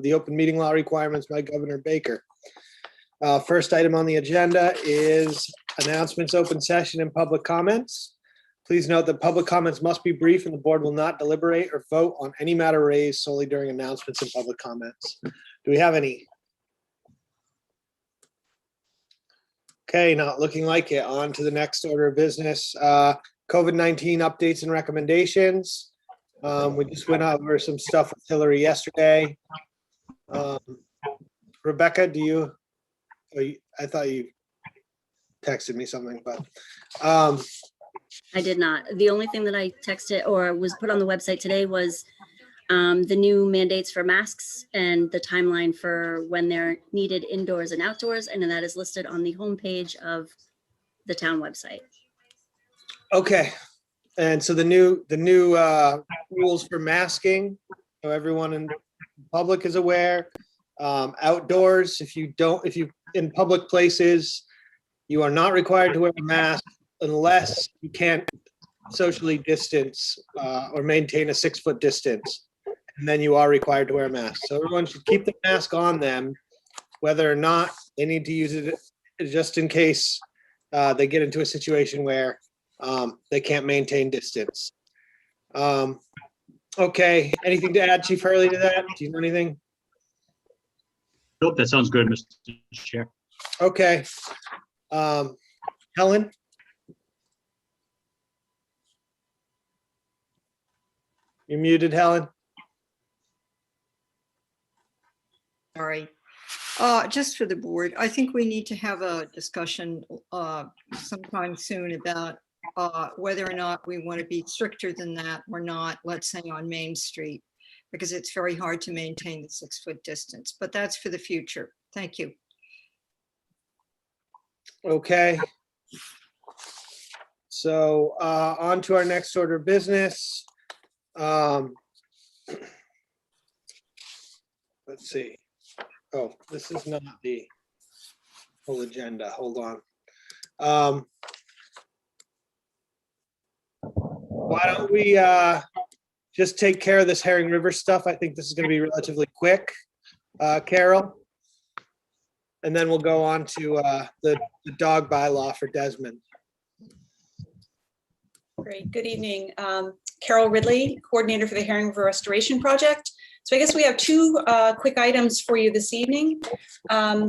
the open meeting law requirements by Governor Baker. First item on the agenda is announcements, open session, and public comments. Please note that public comments must be brief and the board will not deliberate or vote on any matter raised solely during announcements and public comments. Do we have any? Okay, not looking like it. On to the next order of business. COVID-19 updates and recommendations. We just went over some stuff with Hillary yesterday. Rebecca, I thought you texted me something, but. I did not. The only thing that I texted or was put on the website today was the new mandates for masks and the timeline for when they're needed indoors and outdoors, and that is listed on the homepage of the town website. Okay, and so the new rules for masking, so everyone in public is aware. Outdoors, if you in public places, you are not required to wear a mask unless you can't socially distance or maintain a 6-foot distance, and then you are required to wear a mask. So everyone should keep the mask on them, whether or not they need to use it, just in case they get into a situation where they can't maintain distance. Okay, anything to add, Chief Hurley, to that? Do you know anything? Nope, that sounds good, Mr. Chair. Okay. Helen? You're muted, Helen. Sorry. Just for the board, I think we need to have a discussion sometime soon about whether or not we want to be stricter than that or not, let's say on Main Street, because it's very hard to maintain the 6-foot distance, but that's for the future. Thank you. Okay. So on to our next order of business. Let's see. Oh, this is not the whole agenda. Hold on. Why don't we just take care of this Herring River stuff? I think this is going to be relatively quick, Carol. And then we'll go on to the dog bylaw for Desmond. Great. Good evening. Carol Ridley, coordinator for the Herring River Restoration Project. So I guess we have two quick items for you this evening. I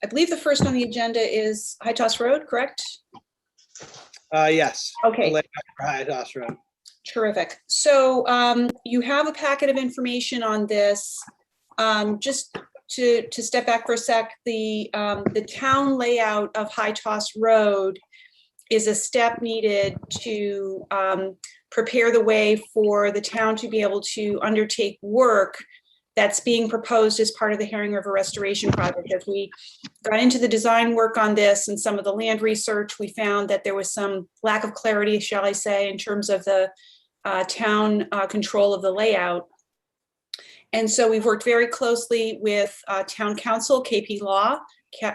believe the first on the agenda is High Toss Road, correct? Yes. Okay. High Toss Road. Terrific. So you have a packet of information on this. Just to step back for a sec, the town layout of High Toss Road is a step needed to prepare the way for the town to be able to undertake work that's being proposed as part of the Herring River Restoration Project. As we got into the design work on this and some of the land research, we found that there was some lack of clarity, shall I say, in terms of the town control of the layout. And so we've worked very closely with town council, KP Law,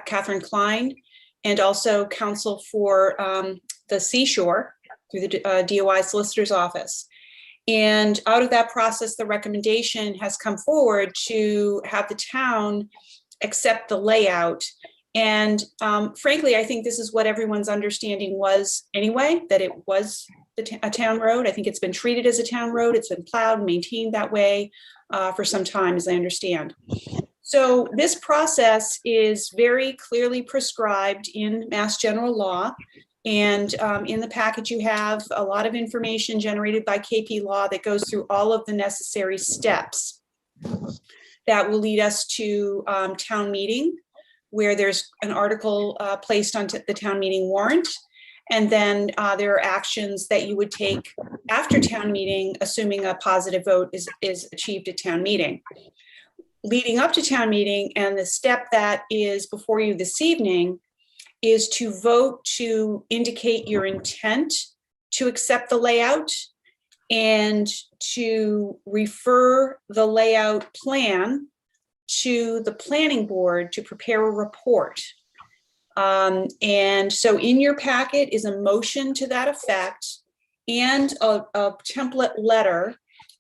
Catherine Klein, and also counsel for the Seashore through the DOI Solicitor's Office. And out of that process, the recommendation has come forward to have the town accept the layout. And frankly, I think this is what everyone's understanding was anyway, that it was a town road. I think it's been treated as a town road. It's been plowed and maintained that way for some time, as I understand. So this process is very clearly prescribed in Mass General Law. And in the package, you have a lot of information generated by KP Law that goes through all of the necessary steps that will lead us to town meeting, where there's an article placed on the town meeting warrant. And then there are actions that you would take after town meeting, assuming a positive vote is achieved at town meeting. Leading up to town meeting, and the step that is before you this evening is to vote to indicate your intent to accept the layout and to refer the layout plan to the planning board to prepare a report. And so in your packet is a motion to that effect and a template letter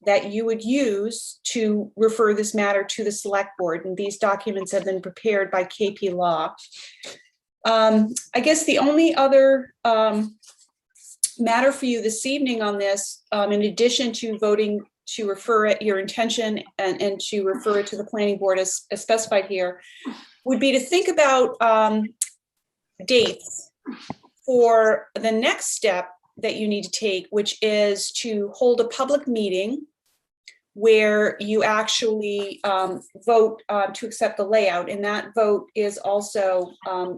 that you would use to refer this matter to the select board. And these documents have been prepared by KP Law. I guess the only other matter for you this evening on this, in addition to voting to refer it, your intention and to refer it to the planning board as specified here, would be to think about dates for the next step that you need to take, which is to hold a public meeting where you actually vote to accept the layout, and that vote is also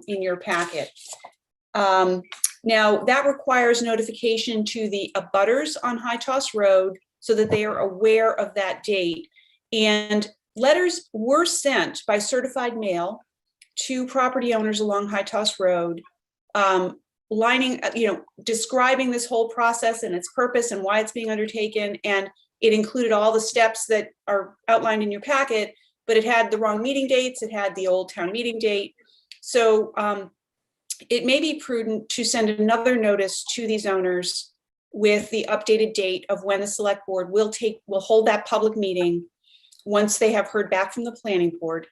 in your packet. Now, that requires notification to the abutters on High Toss Road so that they are aware of that date. And letters were sent by certified mail to property owners along High Toss Road, describing this whole process and its purpose and why it's being undertaken. And it included all the steps that are outlined in your packet, but it had the wrong meeting dates. It had the old town meeting date. So it may be prudent to send another notice to these owners with the updated date of when the select board will hold that public meeting once they have heard back from the planning board,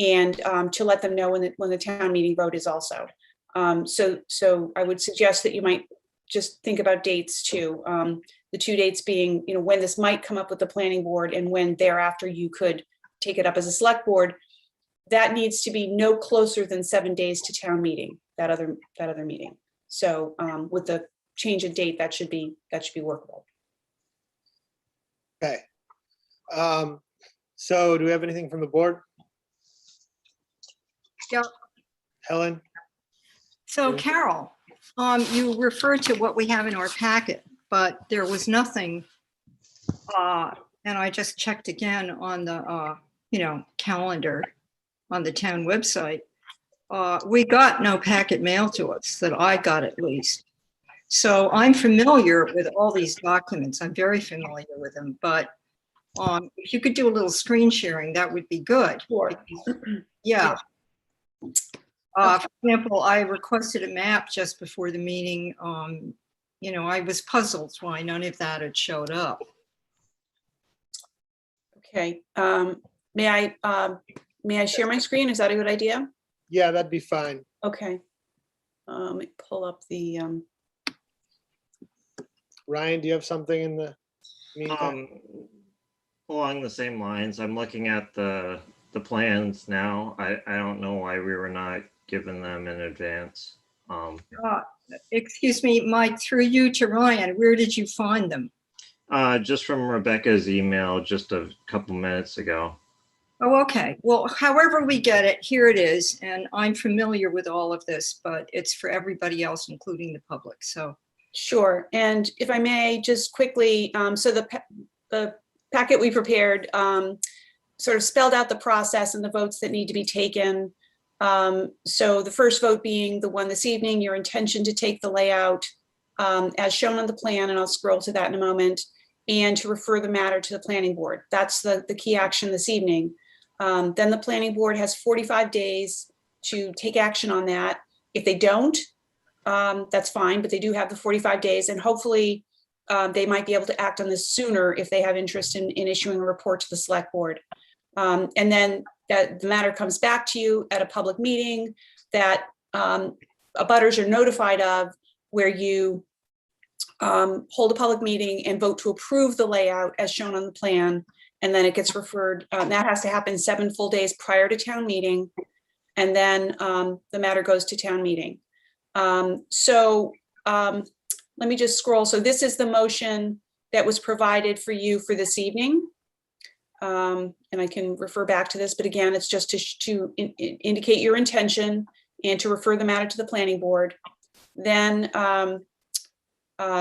and to let them know when the town meeting vote is also. So I would suggest that you might just think about dates too. The two dates being, when this might come up with the planning board and when thereafter you could take it up as a select board. That needs to be no closer than 7 days to town meeting, that other meeting. So with the change of date, that should be workable. Okay. So do we have anything from the board? Yep. Helen? So Yeah. Carol, you referred to what we have in our packet, but there was nothing, and I just checked again on the, calendar on the town website. We got no packet mail to us, that I got at least. So I'm familiar with all these documents. I'm very familiar with them, but if you could do a little screen sharing, that would be good. Sure. Yeah. For example, I requested a map just before the meeting. I was puzzled why none of that had showed up. Okay. May I share my screen? Is that a good idea? Yeah, that'd be fine. Okay. Let me pull up the, Ryan, do you have something in the meantime? Along the same lines, I'm looking at the plans now. I don't know why we were not given them in advance. Excuse me, Mike, through you to Ryan, where did you find them? Just from Rebecca's email just a couple minutes ago. Oh, okay. Well, however we get it, here it is. And I'm familiar with all of this, but it's for everybody else, including the public. So. sure. And if I may, just quickly, so the packet we prepared sort of spelled out the process and the votes that need to be taken. So the first vote being the one this evening, your intention to take the layout as shown on the plan, and I'll scroll to that in a moment, and to refer the matter to the planning board. That's the key action this evening. Then the planning board has 45 days to take action on that. If they don't, that's fine, but they do have the 45 days, and hopefully they might be able to act on this sooner if they have interest in issuing a report to the select board. And then that the matter comes back to you at a public meeting that abutters are notified of, where you hold a public meeting and vote to approve the layout as shown on the plan. And then it gets referred, that has to happen 7 full days prior to town meeting. And then the matter goes to town meeting. Let me just scroll. So this is the motion that was provided for you for this evening. And I can refer back to this, but again, it's just to indicate your intention and to refer the matter to the planning board. Then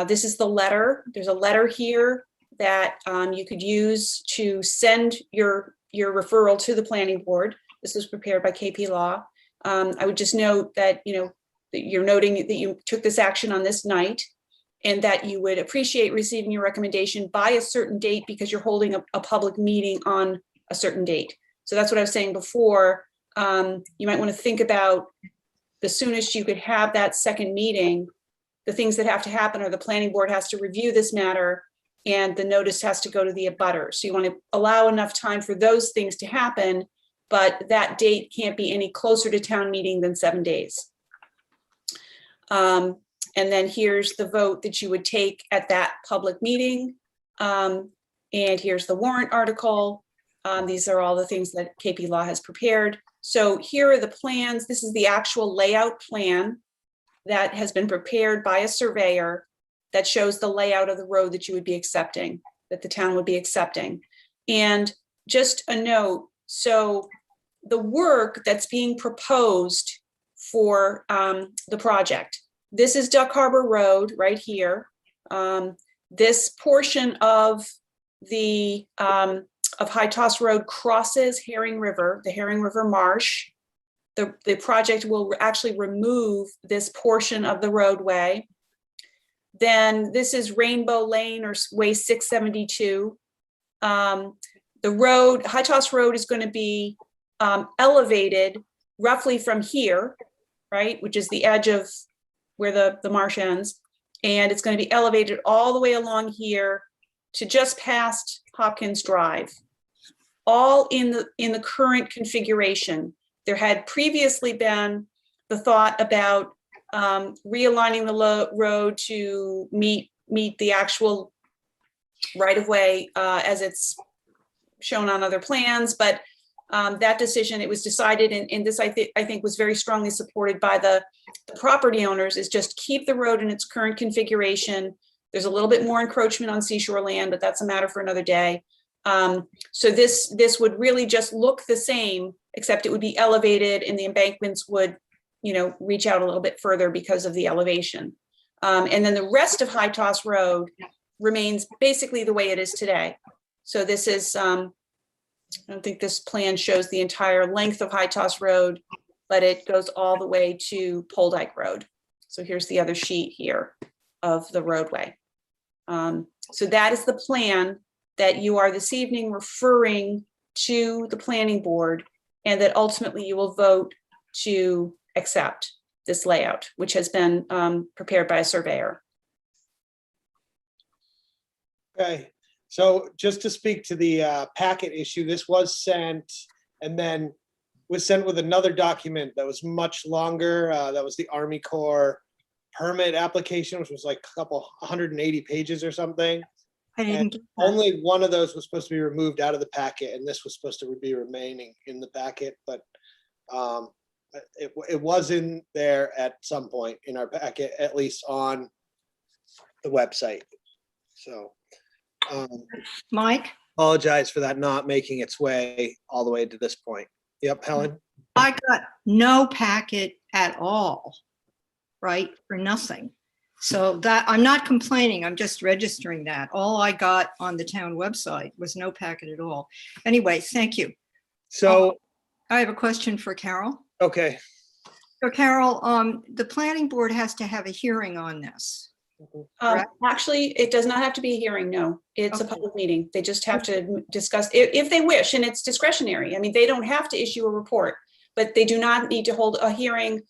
this is the letter. There's a letter here that you could use to send your referral to the planning board. This was prepared by KP Law. I would just note that, that you're noting that you took this action on this night, and that you would appreciate receiving your recommendation by a certain date because you're holding a public meeting on a certain date. So that's what I was saying before. You might want to think about the soonest you could have that second meeting. The things that have to happen are the planning board has to review this matter and the notice has to go to the abutter. So you want to allow enough time for those things to happen, but that date can't be any closer to town meeting than 7 days. And then here's the vote that you would take at that public meeting. And here's the warrant article. These are all the things that KP Law has prepared. So here are the plans. This is the actual layout plan that has been prepared by a surveyor that shows the layout of the road that you would be accepting, that the town would be accepting. And just a note, so the work that's being proposed for the project, this is Duck Harbor Road right here. This portion of the of High Toss Road crosses Herring River, the Herring River Marsh. The project will actually remove this portion of the roadway. Then this is Rainbow Lane, or Way 672. The road, High Toss Road, is going to be elevated roughly from here, right, which is the edge of where the marsh ends. And it's going to be elevated all the way along here to just past Hopkins Drive, all in the current configuration. There had previously been the thought about realigning the road to meet the actual right-of-way as it's shown on other plans, but that decision, it was decided, and this I think was very strongly supported by the property owners, is just keep the road in its current configuration. There's a little bit more encroachment on seashore land, but that's a matter for another day. So this would really just look the same, except it would be elevated and the embankments would, reach out a little bit further because of the elevation. And then the rest of High Toss Road remains basically the way it is today. So this is, I don't think this plan shows the entire length of High Toss Road, but it goes all the way to Pole Dyke Road. So here's the other sheet here of the roadway. So that is the plan that you are this evening referring to the planning board, and that ultimately you will vote to accept this layout, which has been prepared by a surveyor. Okay, so just to speak to the packet issue, this was sent and then was sent with another document that was much longer. That was the Army Corps permit application, which was like 180 pages or something. I didn't get that. Only one of those was supposed to be removed out of the packet, and this was supposed to be remaining in the packet, but it was in there at some point in our packet, at least on the website. So Mike, apologize for that not making its way all the way to this point. Yep, Helen? I got no packet at all, right, for nothing. So that, I'm not complaining, I'm just registering that. All I got on the town website was no packet at all. Anyway, thank you. So, I have a question for Carol. okay, So Carol, the planning board has to have a hearing on this. Correct. Actually, it does not have to be a hearing, no. It's a Okay. public meeting. They just have to discuss, if they wish, and it's discretionary. I mean, they don't have to issue a report, but they do not need to hold a hearing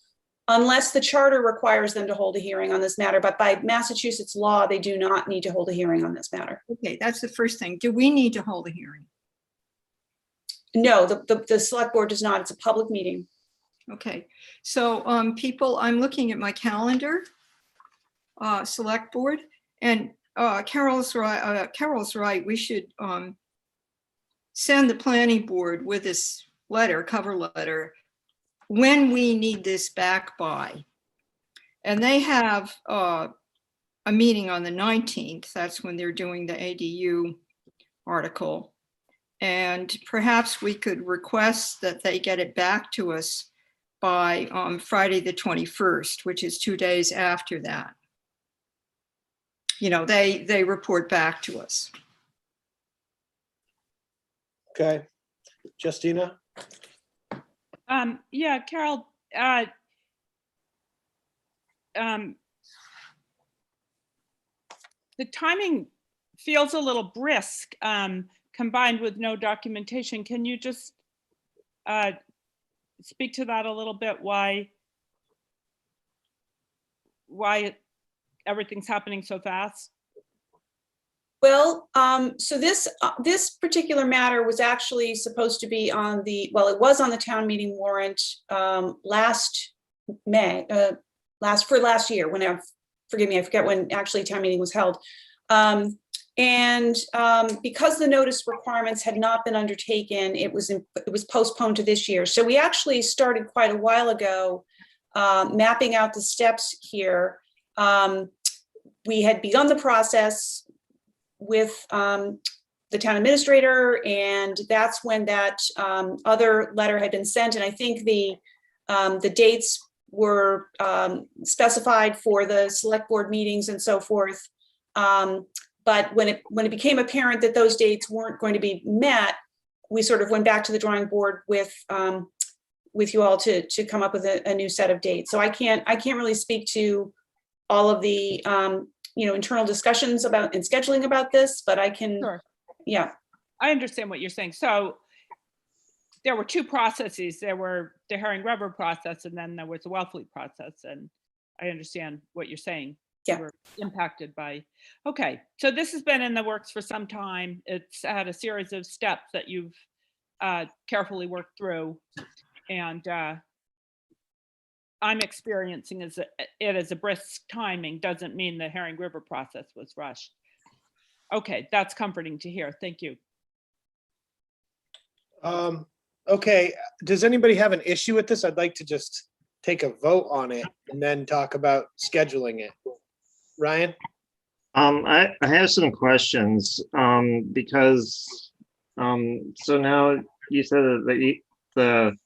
unless the charter requires them to hold a hearing on this matter. But by Massachusetts law, they do not need to hold a hearing on this matter. Okay, that's the first thing. Do we need to hold a hearing? No, the select board does not. It's a public meeting. Okay, so people, I'm looking at my calendar, select board, and Carol's right. We should send the planning board with this letter, cover letter, when we need this back by. And they have a meeting on the 19th. That's when they're doing the ADU article. And perhaps we could request that they get it back to us by Friday the 21st, which is 2 days after that. They report back to us. okay. Justina? Yeah, Carol, the timing feels a little brisk, combined with no documentation. Can you just speak to that a little bit? Why everything's happening so fast? Well, so this particular matter was actually supposed to be on the, well, it was on the town meeting warrant last May, last year, forgive me, I forget when actually town meeting was held. Because the notice requirements had not been undertaken, it was postponed to this year. So we actually started quite a while ago mapping out the steps here. We had begun the process with the town administrator, and that's when that other letter had been sent. And I think the dates were specified for the select board meetings and so forth. But when it became apparent that those dates weren't going to be met, we sort of went back to the drawing board with you all to come up with a new set of dates. So I can't really speak to all of the internal discussions about and scheduling about this, but I can. Sure. Yeah. I understand what you're saying. So there were two processes. There were the Herring River process, and then there was the Wellfleet process. And I understand what you're saying. Yeah. We're impacted by. Okay, so this has been in the works for some time. It's had a series of steps that you've carefully worked through, and I'm experiencing it as a brisk timing. Doesn't mean the Herring River process was rushed. Okay, that's comforting to hear. Thank you. Okay, does anybody have an issue with this? I'd like to just take a vote on it and then talk about scheduling it. Ryan? I have some questions, because, so now you said that the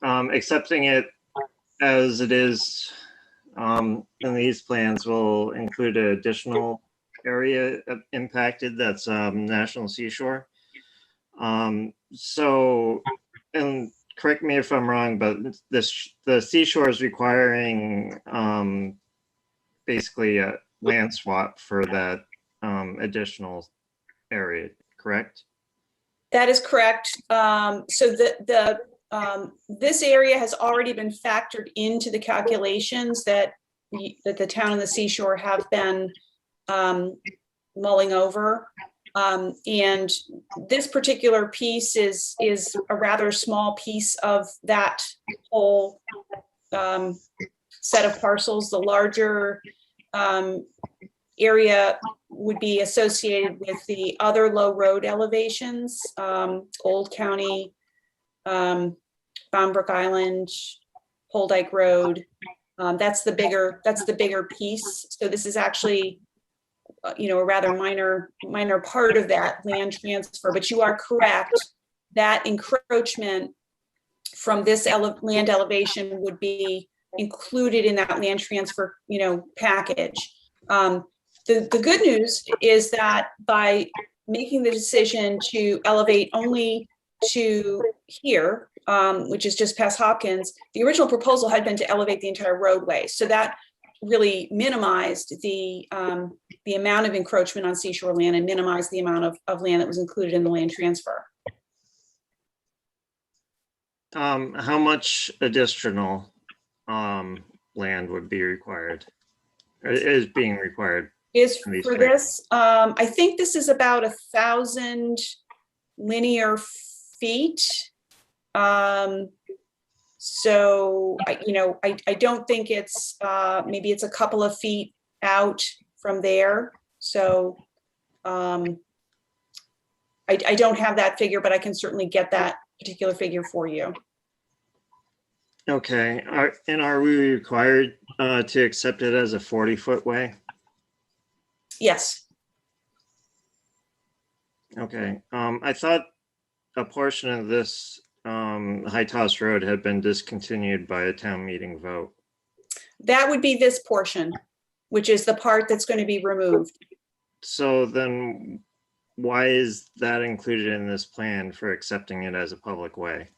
accepting it as it is in these plans will include an additional area impacted that's National Seashore. So, and correct me if I'm wrong, but the seashore is requiring basically a land swap for that additional area, correct? That is correct. So this area has already been factored into the calculations that the town and the seashore have been mulling over. And this particular piece is a rather small piece of that whole set of parcels. The larger area would be associated with the other low road elevations, Old County, Bound Brook Island, Holdyke Road. That's the bigger piece. So this is actually a rather minor part of that land transfer, but you are correct. That encroachment from this land elevation would be included in that land transfer, package. The good news is that by making the decision to elevate only to here, which is just past Hopkins, the original proposal had been to elevate the entire roadway. So that really minimized the amount of encroachment on seashore land and minimized the amount of land that was included in the land transfer. How much additional land would be required, or is being required? Is in these for plans? this, I think this is about 1,000 linear feet. So I don't think it's maybe it's a couple of feet out from there. So I don't have that figure, but I can certainly get that particular figure for you. Okay, are we required to accept it as a 40-foot way? Yes. Okay, I thought a portion of this High Toss Road had been discontinued by a town meeting vote. That would be this portion, which is the part that's going to be removed. So then why is that included in this plan for accepting it as a public way?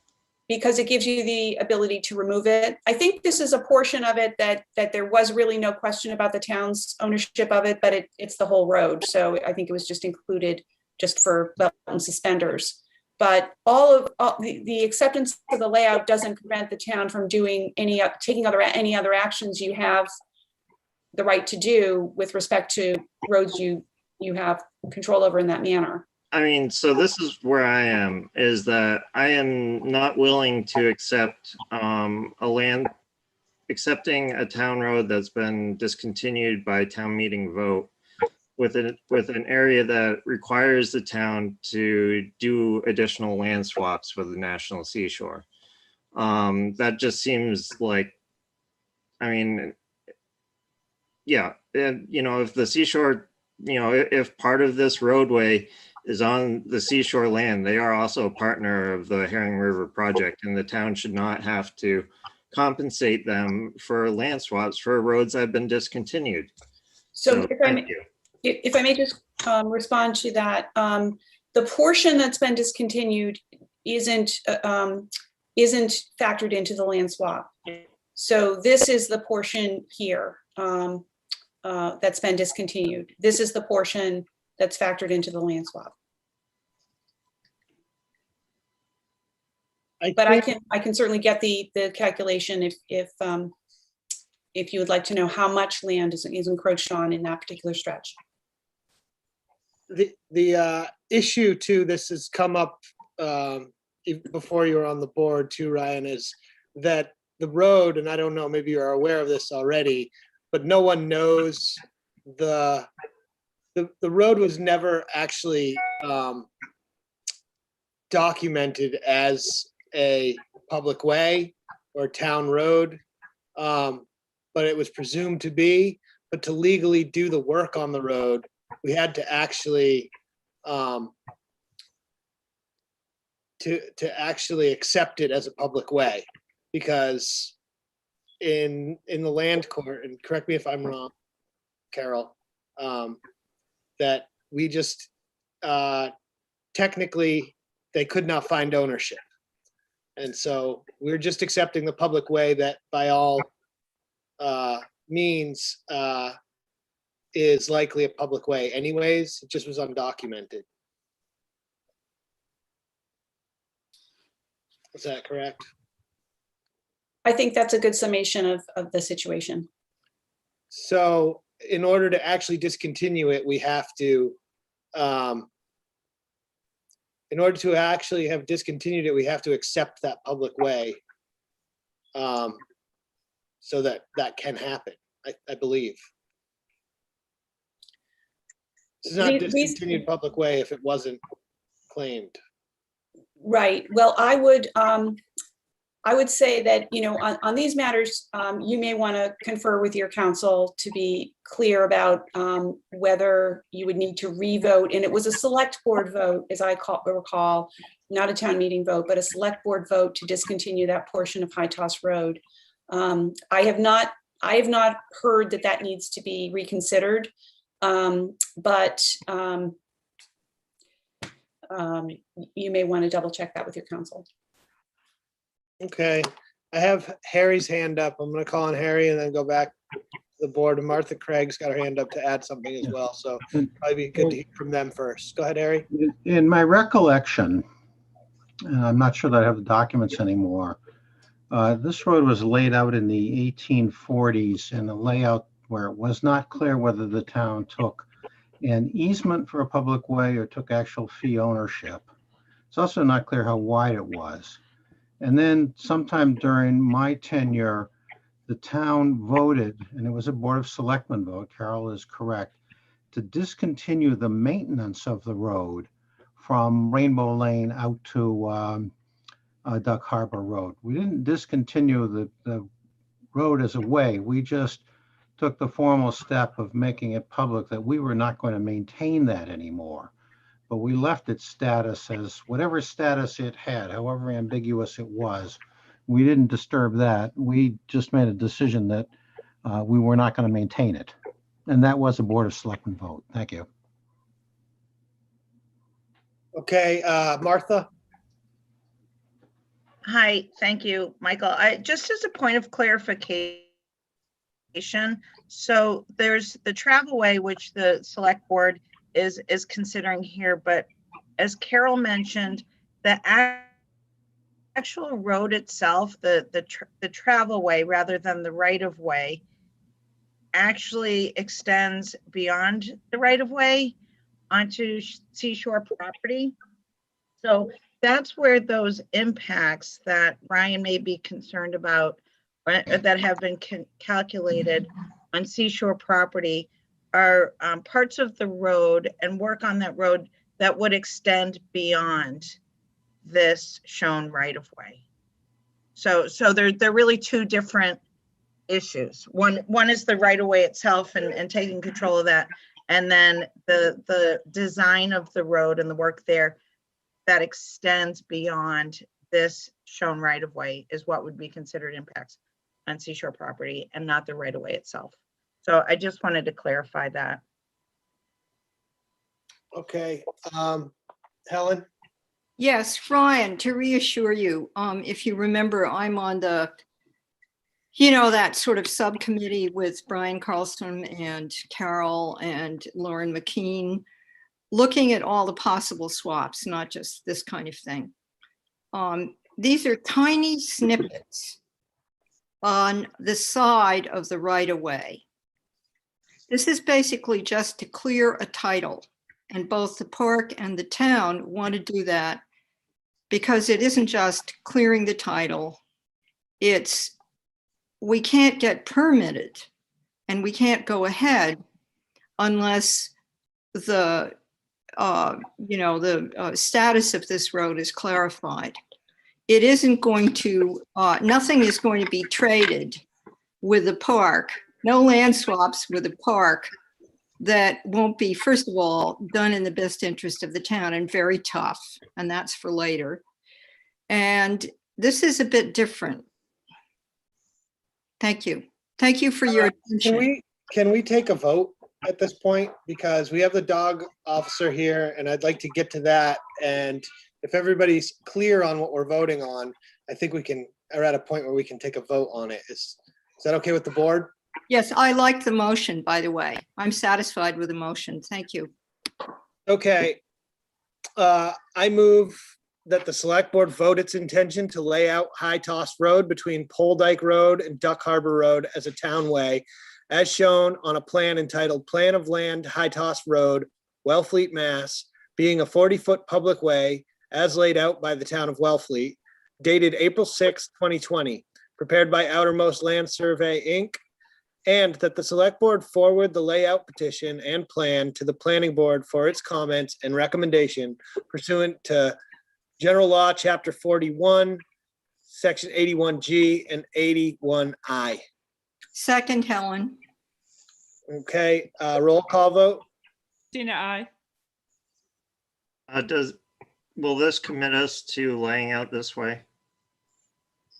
Because it gives you the ability to remove it. I think this is a portion of it that there was really no question about the town's ownership of it, but it's the whole road. So I think it was just included just for belt and suspenders. But all the acceptance of the layout doesn't prevent the town from doing any other actions you have the right to do with respect to roads you you have control over in that manner. I mean, so this is where I am, is that I am not willing to accept accepting a town road that's been discontinued by town meeting vote with an area that requires the town to do additional land swaps with the National Seashore. That just seems like, I mean, yeah, and if the seashore, if part of this roadway is on the seashore land, they are also a partner of the Herring River project, and the town should not have to compensate them for land swaps for roads that have been discontinued. So Thank you. if I may just respond to that, the portion that's been discontinued isn't factored into the land swap. So this is the portion here that's been discontinued. This is the portion that's factored into the land swap. But I can certainly get the calculation if you would like to know how much land is encroached on in that particular stretch. The issue to this has come up before you were on the board too, Ryan, is that the road, and I don't know, maybe you're aware of this already, but no one knows the road was never actually documented as a public way or town road, but it was presumed to be. But to legally do the work on the road, we had to actually to actually accept it as a public way, because in the land court, and correct me if I'm wrong, Carol, that we just technically they could not find ownership. And so we're just accepting the public way that by all means is likely a public way anyways. It just was undocumented. Is that correct? I think that's a good summation of the situation. So in order to actually discontinue it, we have to, in order to actually have discontinued it, we have to accept that public way, so that can happen, I believe. This is not These- discontinued public way if it wasn't claimed. Right. Well, I would say that, on these matters, you may want to confer with your counsel to be clear about whether you would need to revote. And it was a select board vote, as I recall, not a town meeting vote, but a select board vote to discontinue that portion of High Toss Road. I have not heard that needs to be reconsidered, but you may want to double check that with your counsel. Okay, I have Harry's hand up. I'm gonna call on Harry and then go back to the board. And Martha Craig's got her hand up to add something as well. So probably be good to hear from them first. Go ahead, Harry. In my recollection, and I'm not sure that I have the documents anymore, this road was laid out in the 1840s in a layout where it was not clear whether the town took an easement for a public way or took actual fee ownership. It's also not clear how wide it was. And then sometime during my tenure, the town voted, and it was a Board of Selectmen vote, Carol is correct, to discontinue the maintenance of the road from Rainbow Lane out to Duck Harbor Road. We didn't discontinue the road as a way. We just took the formal step of making it public that we were not going to maintain that anymore. But we left its status as whatever status it had, however ambiguous it was. We didn't disturb that. We just made a decision that we were not going to maintain it. And that was a Board of Selectmen vote. Thank you. Okay, Martha. Hi, thank you, Michael. Just as a point of clarification, so there's the travelway, which the select board is considering here, but as Carol mentioned, the actual road itself, the travelway rather than the right of way, actually extends beyond the right of way. onto seashore property. So that's where those impacts that Ryan may be concerned about, that have been calculated on seashore property, are parts of the road and work on that road that would extend beyond this shown right of way. So they're really two different issues. One is the right of way itself and taking control of that. And then the design of the road and the work there that extends beyond this shown right of way is what would be considered impacts on seashore property and not the right of way itself. So I just wanted to clarify that. Okay, Helen? Yes, Ryan, to reassure you, if you remember, I'm on the, that sort of subcommittee with Brian Carlson and Carol and Lauren McKean, looking at all the possible swaps, not just this kind of thing. These are tiny snippets on the side of the right-of-way. This is basically just to clear a title, and both the park and the town want to do that because it isn't just clearing the title. It's, we can't get permitted and we can't go ahead unless the status of this road is clarified. It isn't going to, nothing is going to be traded with the park, no land swaps with the park that won't be, first of all, done in the best interest of the town and very tough, and that's for later. And this is a bit different. Thank you. Thank you for your attention. Can we take a vote at this point? Because we have the dog officer here and I'd like to get to that. And if everybody's clear on what we're voting on, I think we can, are at a point where we can take a vote on it. Is that okay with the board? Yes, I like the motion, by the way. I'm satisfied with the motion. Thank you. Okay. I move that the select board vote its intention to lay out High Toss Road between Pole Dyke Road and Duck Harbor Road as a townway, as shown on a plan entitled Plan of Land High Toss Road, Wellfleet, Mass, being a 40-foot public way as laid out by the town of Wellfleet, dated April 6, 2020, prepared by Outermost Land Survey, Inc., and that the select board forward the layout petition and plan to the planning board for its comments and recommendation pursuant to General Law, Chapter 41, Section 81G and 81I. Second, Helen. Okay, roll call vote. Tina, I. Will this commit us to laying out this way?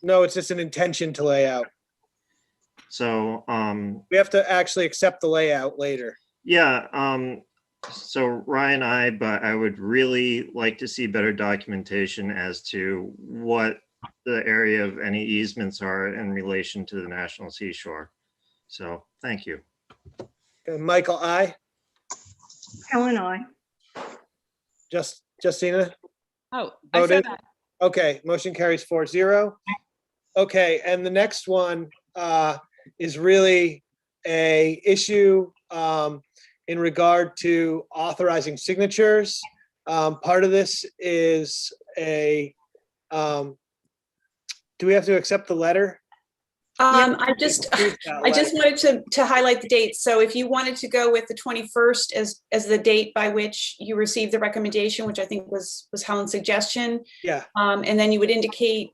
No, it's just an intention to lay out. So, We have to actually accept the layout later. yeah, so Ryan, but I would really like to see better documentation as to what the area of any easements are in relation to the National Seashore. So, thank you. Okay, Michael, aye. Helen, I. Justina? Oh, I said Voted. that. Okay, motion carries 4-0. Okay, and the next one is really a issue in regard to authorizing signatures. Part of this is a, do we have to accept the letter? I just wanted to highlight the dates. So if you wanted to go with the 21st as the date by which you received the recommendation, which I think was Helen's suggestion. Yeah. And then you would indicate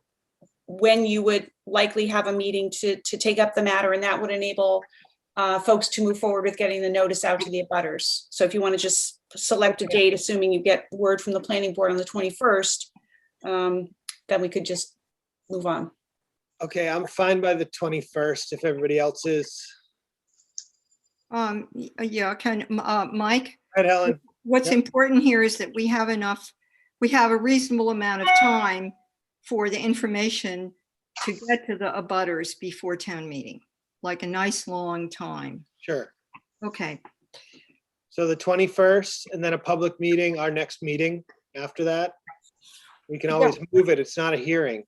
when you would likely have a meeting to take up the matter, and that would enable folks to move forward with getting the notice out to the abutters. So if you want to just select a date, assuming you get word from the planning board on the 21st, then we could just move on. Okay, I'm fine by the 21st if everybody else is. Yeah, Mike, Right, Helen? what's Yep. important here is that we have a reasonable amount of time for the information to get to the abutters before town meeting, like a nice long time. Sure. Okay, So the 21st and then a public meeting, our next meeting after that. We can always move it. It's not a hearing.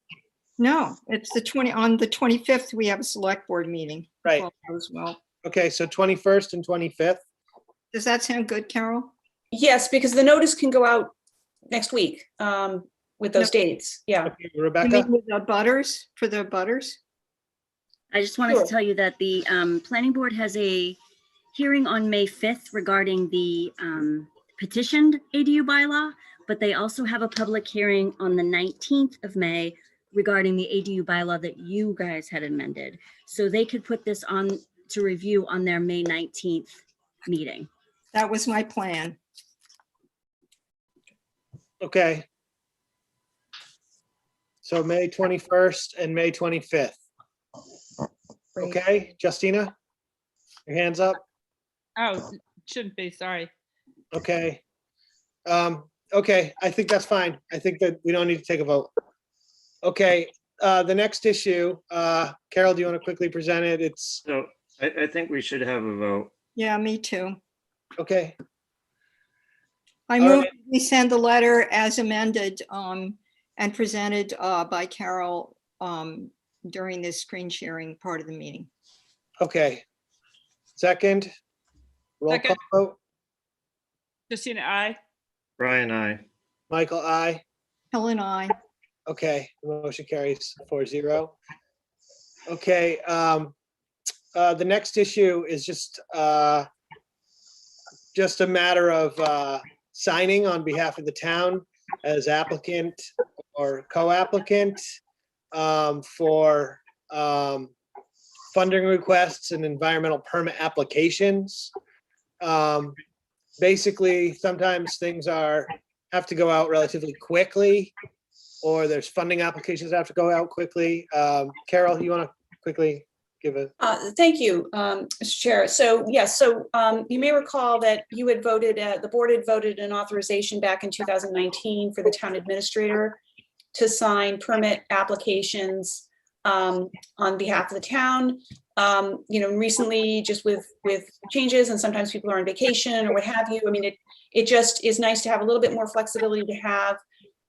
no, it's on the 25th, we have a select board meeting. Right. As well. Okay, so 21st and 25th. Does that sound good, Carol? Yes, because the notice can go out next week with those dates. Yeah. Okay, You Rebecca? mean with the butters, for the butters? I just wanted Sure. to tell you that the planning board has a hearing on May 5th regarding the petitioned ADU bylaw, but they also have a public hearing on the 19th of May regarding the ADU bylaw that you guys had amended. So they could put this on to review on their May 19th meeting. That was my plan. Okay. So May 21st and May 25th. Okay, Justina? Your hand's up? Oh, shouldn't be, sorry. Okay. Okay, I think that's fine. I think that we don't need to take a vote. Okay, the next issue, Carol, do you want to quickly present it? It's, So I think we should have a vote. Yeah, me too. okay, I All move right. we send the letter as amended and presented by Carol during this screen sharing part of the meeting. okay. Second? Roll call Second. vote? Justina, I. Brian, I. Michael, aye. Helen, I. Okay, the motion carries 4-0. Okay, the next issue is just a matter of signing on behalf of the town as applicant or co-applicant for funding requests and environmental permit applications. Basically, sometimes things have to go out relatively quickly, or there's funding applications that have to go out quickly. Carol, you want to quickly give a, Thank you, Mr. Chair. So yes, you may recall that you had voted, the board had voted an authorization back in 2019 for the town administrator to sign permit applications on behalf of the town. Recently, just with changes, and sometimes people are on vacation or what have you. I mean, it just is nice to have a little bit more flexibility to have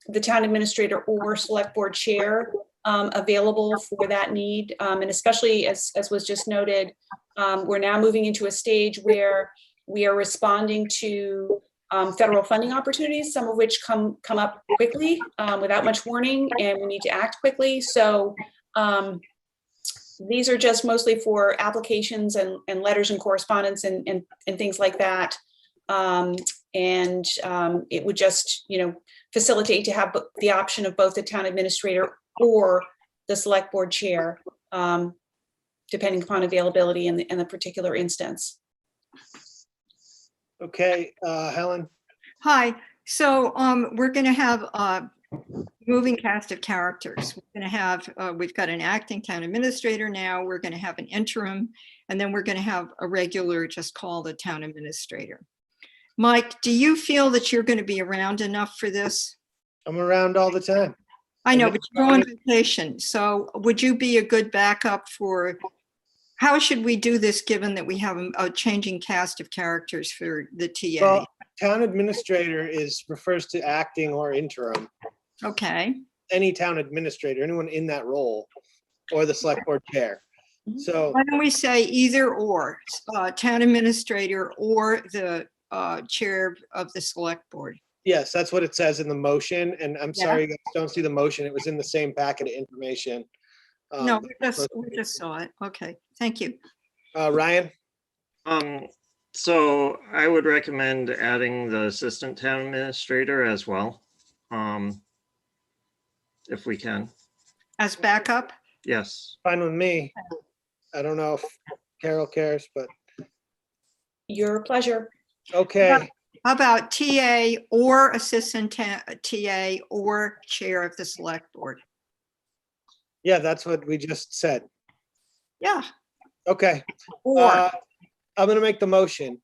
the town administrator or select board chair available for that need. And especially as was just noted, we're now moving into a stage where we are responding to federal funding opportunities, some of which come up quickly without much warning, and we need to act quickly. So these are just mostly for applications and letters and correspondence and things like that. It would just, facilitate to have the option of both the town administrator or the select board chair, depending upon availability in the particular instance. okay, Helen? Hi, so we're going to have a moving cast of characters. We're going to have, we've got an acting town administrator now, we're going to have an interim, and then we're going to have a regular, just call the town administrator. Mike, do you feel that you're going to be around enough for this? I'm around all the time. I know, but you're on vacation, so would you be a good backup for, how should we do this, given that we have a changing cast of characters for the TA? Well, town administrator refers to acting or interim. Okay, Any town administrator, anyone in that role, or the select board chair. So, why don't we say either or, town administrator or the chair of the select board? yes, that's what it says in the motion, and I'm Yeah. sorry you guys don't see the motion. It was in the same packet of information. No, we just saw it. Okay, thank you. Ryan? So I would recommend adding the assistant town administrator as well. If we can, As backup? yes. Fine with me. I don't know if Carol cares, but, Your pleasure. okay. How about TA or assistant TA or chair of the select board? Yeah, that's what we just said. Yeah, Okay. or, I'm gonna make the motion.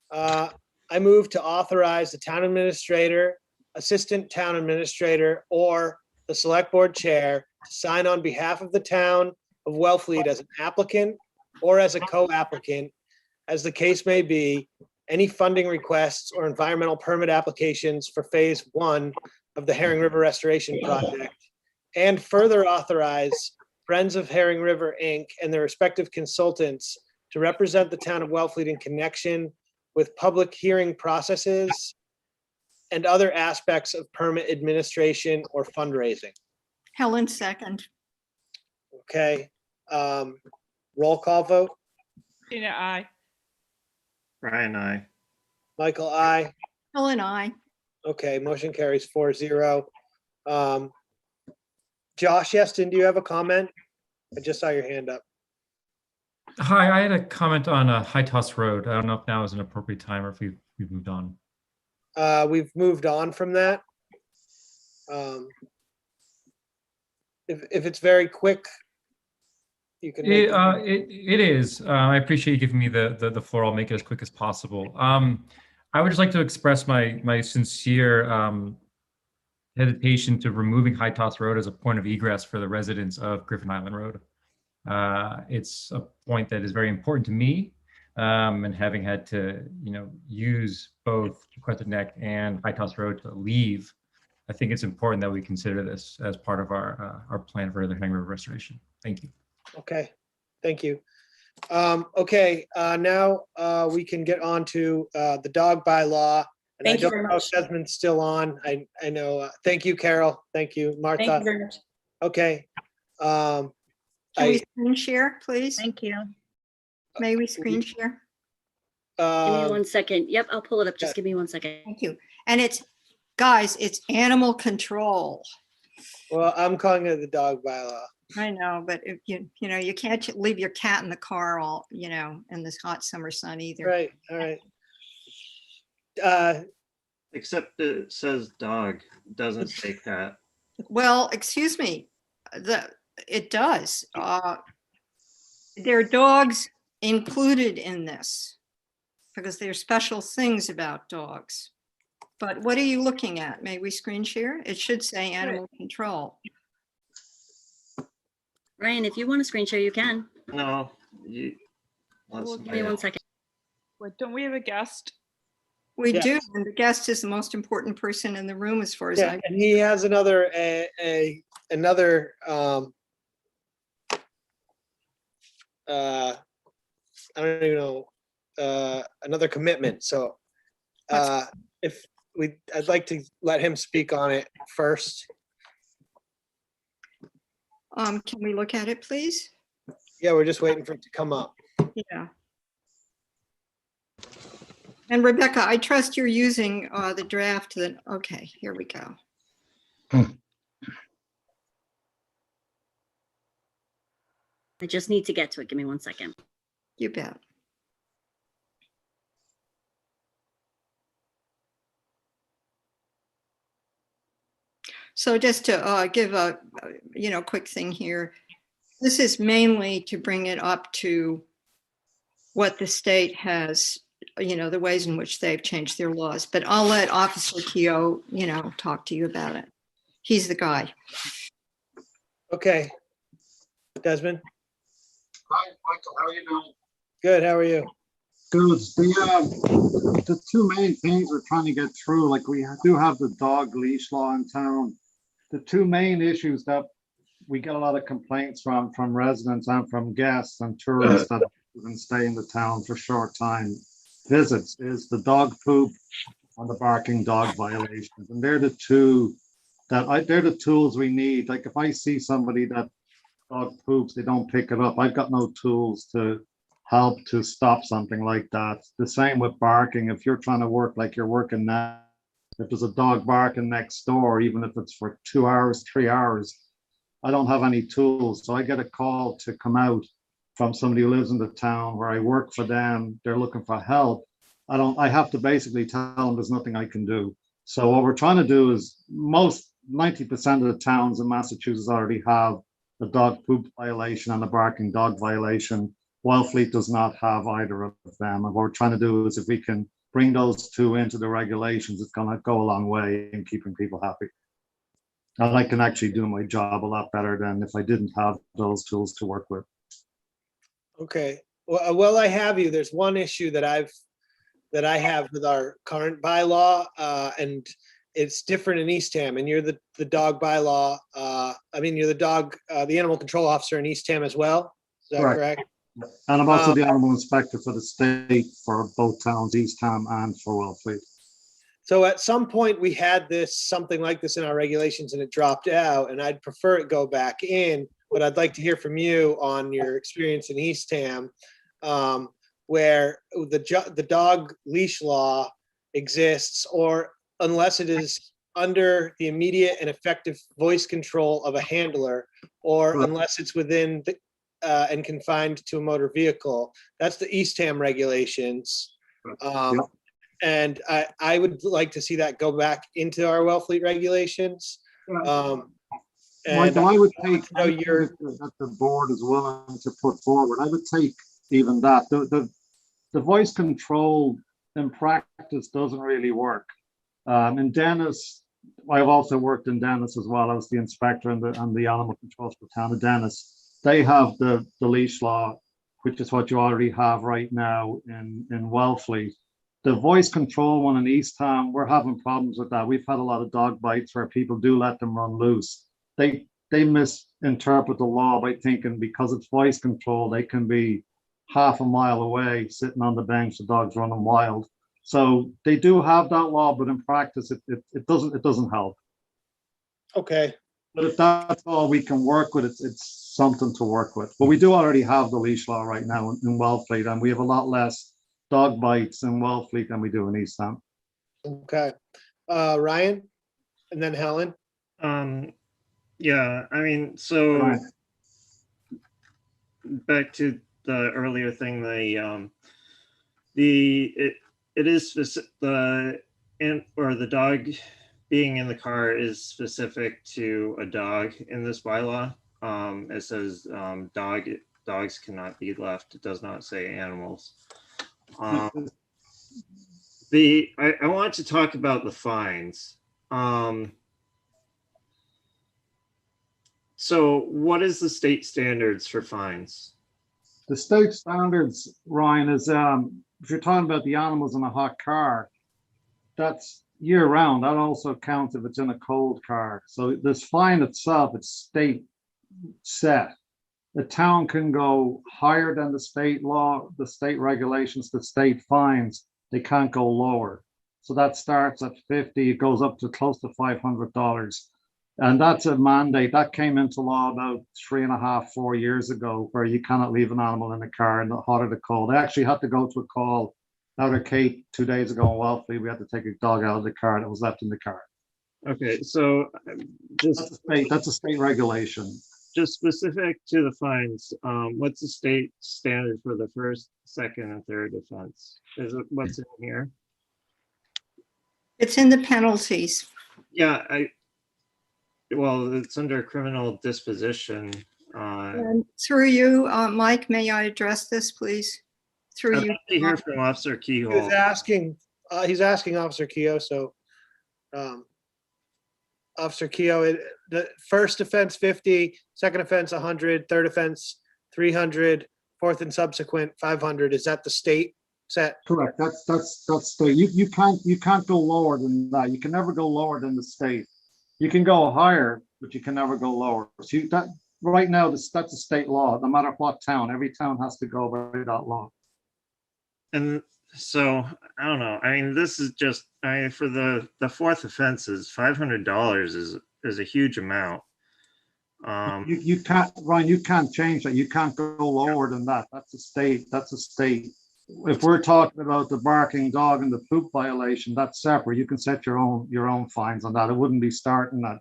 I move to authorize the town administrator, assistant town administrator, or the select board chair to sign on behalf of the town of Wellfleet as an applicant or as a co-applicant, as the case may be, any funding requests or environmental permit applications for phase 1 of the Herring River Restoration Project, and further authorize Friends of Herring River, Inc. and their respective consultants to represent the town of Wellfleet in connection with public hearing processes and other aspects of permit administration or fundraising. Helen, second. Okay, roll call vote. Tina, I. Brian, I. Michael, I. Helen, I. Okay, motion carries 4-0. Josh Yeston, do you have a comment? I just saw your hand up. Hi, I had a comment on High Toss Road. I don't know if now is an appropriate time or if we've moved on. We've moved on from that. If it's very quick, you can make It is. I appreciate you giving me the floor. I'll make it as quick as possible. I would just like to express my sincere hesitation to removing High Toss Road as a point of egress for the residents of Griffin Island Road. It's a point that is very important to me, and having had to, use both Crescent Neck and High Toss Road to leave, I think it's important that we consider this as part of our plan for the Herring River restoration. Thank you. Okay, thank you. Okay, now we can get on to the dog bylaw. And Thank you I don't very know if much. Desmond's still on. I know. Thank you, Carol. Thank you, Martha. Thank you very much. Okay. Can we screen share, please? Thank you. May we screen share? Give me 1 second. Yep, I'll pull it up. Just yeah. give me 1 second. Thank you. And it's, guys, it's animal control. Well, I'm calling it the dog bylaw. I know, but if you can't leave your cat in the car all, in this hot summer sun either. Right, all right. Except it says dog, doesn't say cat. Well, excuse me, it does. There are dogs included in this because there are special things about dogs. But what are you looking at? May we screen share? It should say animal control. Ryan, if you want to screen share, you can. No, you. Give me 1 second. Wait, don't we have a guest? We Yes. do, and the guest is the most important person in the room as far as Yeah, and he has another another I don't even know, another commitment. So I'd like to let him speak on it first. Can we look at it, please? Yeah, we're just waiting for it to come up. Yeah. And Rebecca, I trust you're using the draft that, okay, here we go. I just need to get to it. Give me 1 second. You bet. So just to give a, quick thing here, this is mainly to bring it up to what the state has, the ways in which they've changed their laws. But I'll let Officer Keogh, talk to you about it. He's the guy. Okay. Desmond? Hi, Michael, how are you doing? Good, how are you? Good. The two main things we're trying to get through, like we do have the dog leash law in town. The two main issues that we get a lot of complaints from residents and from guests and tourists that even stay in the town for short time visits is the dog poop and the barking dog violations. And they're the two they're the tools we need. Like if I see somebody that dog poops, they don't pick it up, I've got no tools to help to stop something like that. The same with barking. If you're trying to work like you're working now, if there's a dog barking next door, even if it's for 2 hours, 3 hours, I don't have any tools. So I get a call to come out from somebody who lives in the town where I work for them. They're looking for help. I have to basically tell them there's nothing I can do. So what we're trying to do is 90% of the towns in Massachusetts already have the dog poop violation and the barking dog violation. Wellfleet does not have either of them. And what we're trying to do is if we can bring those two into the regulations, it's going to go a long way in keeping people happy. And I can actually do my job a lot better than if I didn't have those tools to work with. Okay. Well, I have you. There's one issue that I have with our current bylaw, and it's different in Eastham, and you're the dog bylaw. You're the animal control officer in Eastham as well. Is that correct? And I'm also the animal inspector for the state for both towns, Eastham and for Wellfleet. So at some point, we had something like this in our regulations and it dropped out, and I'd prefer it go back in, but I'd like to hear from you on your experience in Eastham, where the dog leash law exists, or unless it is under the immediate and effective voice control of a handler, or unless it's within and confined to a motor vehicle. That's the Eastham regulations. And I would like to see that go back into our Wellfleet regulations. Michael, And I would take, know your that the board is willing to put forward, I would take even that. The voice control in practice doesn't really work. In Dennis, I've also worked in Dennis as well. I was the inspector and the animal controls for town of Dennis. They have the leash law, which is what you already have right now in Wellfleet. The voice control one in Eastham, we're having problems with that. We've had a lot of dog bites where people do let them run loose. They misinterpret the law by thinking because it's voice control, they can be half a mile away sitting on the bench, the dog's running wild. So they do have that law, but in practice, it doesn't help. okay. But if that's all we can work with, it's something to work with. But we do already have the leash law right now in Wellfleet, and we have a lot less dog bites in Wellfleet than we do in Eastham. Okay. Ryan, and then Helen. Yeah, I mean, so Right. back to the earlier thing, it is the dog being in the car is specific to a dog in this bylaw. It says dogs cannot be left. It does not say animals. I want to talk about the fines. So what is the state standards for fines? The state standards, Ryan, is if you're talking about the animals in a hot car, that's year round. That also counts if it's in a cold car. So this fine itself, it's state set. The town can go higher than the state law, the state regulations, the state fines. They can't go lower. So that starts at 50, it goes up to close to $500. And that's a mandate that came into law about 3.5, 4 years ago, where you cannot leave an animal in the car in the hot or the cold. They actually had to go to a call out of Cape 2 days ago in Wellfleet. We had to take a dog out of the car that was left in the car. Okay, so That's a state regulation. Just specific to the fines, what's the state standard for the first, second, and third offense? Is it what's in here? It's in the penalties. Yeah, well, it's under criminal disposition. And through you, Mike, may I address this, please? Through I'd you. like to hear from Officer Keyhole. He's asking Officer Keogh, so Officer Keogh, the first offense 50, second offense 100, third offense 300, fourth and subsequent 500. Is that the state set? Correct. That's state. You can't go lower than that. You can never go lower than the state. You can go higher, but you can never go lower. So right now, that's a state law. No matter what town, every town has to go by that law. And so I don't know. I mean, this is just for the fourth offenses, $500 is a huge amount. You can't, Ryan. You can't change that. You can't go lower than that. That's a state. That's a state. If we're talking about the barking dog and the poop violation, that's separate. You can set your own fines on that. It wouldn't be starting at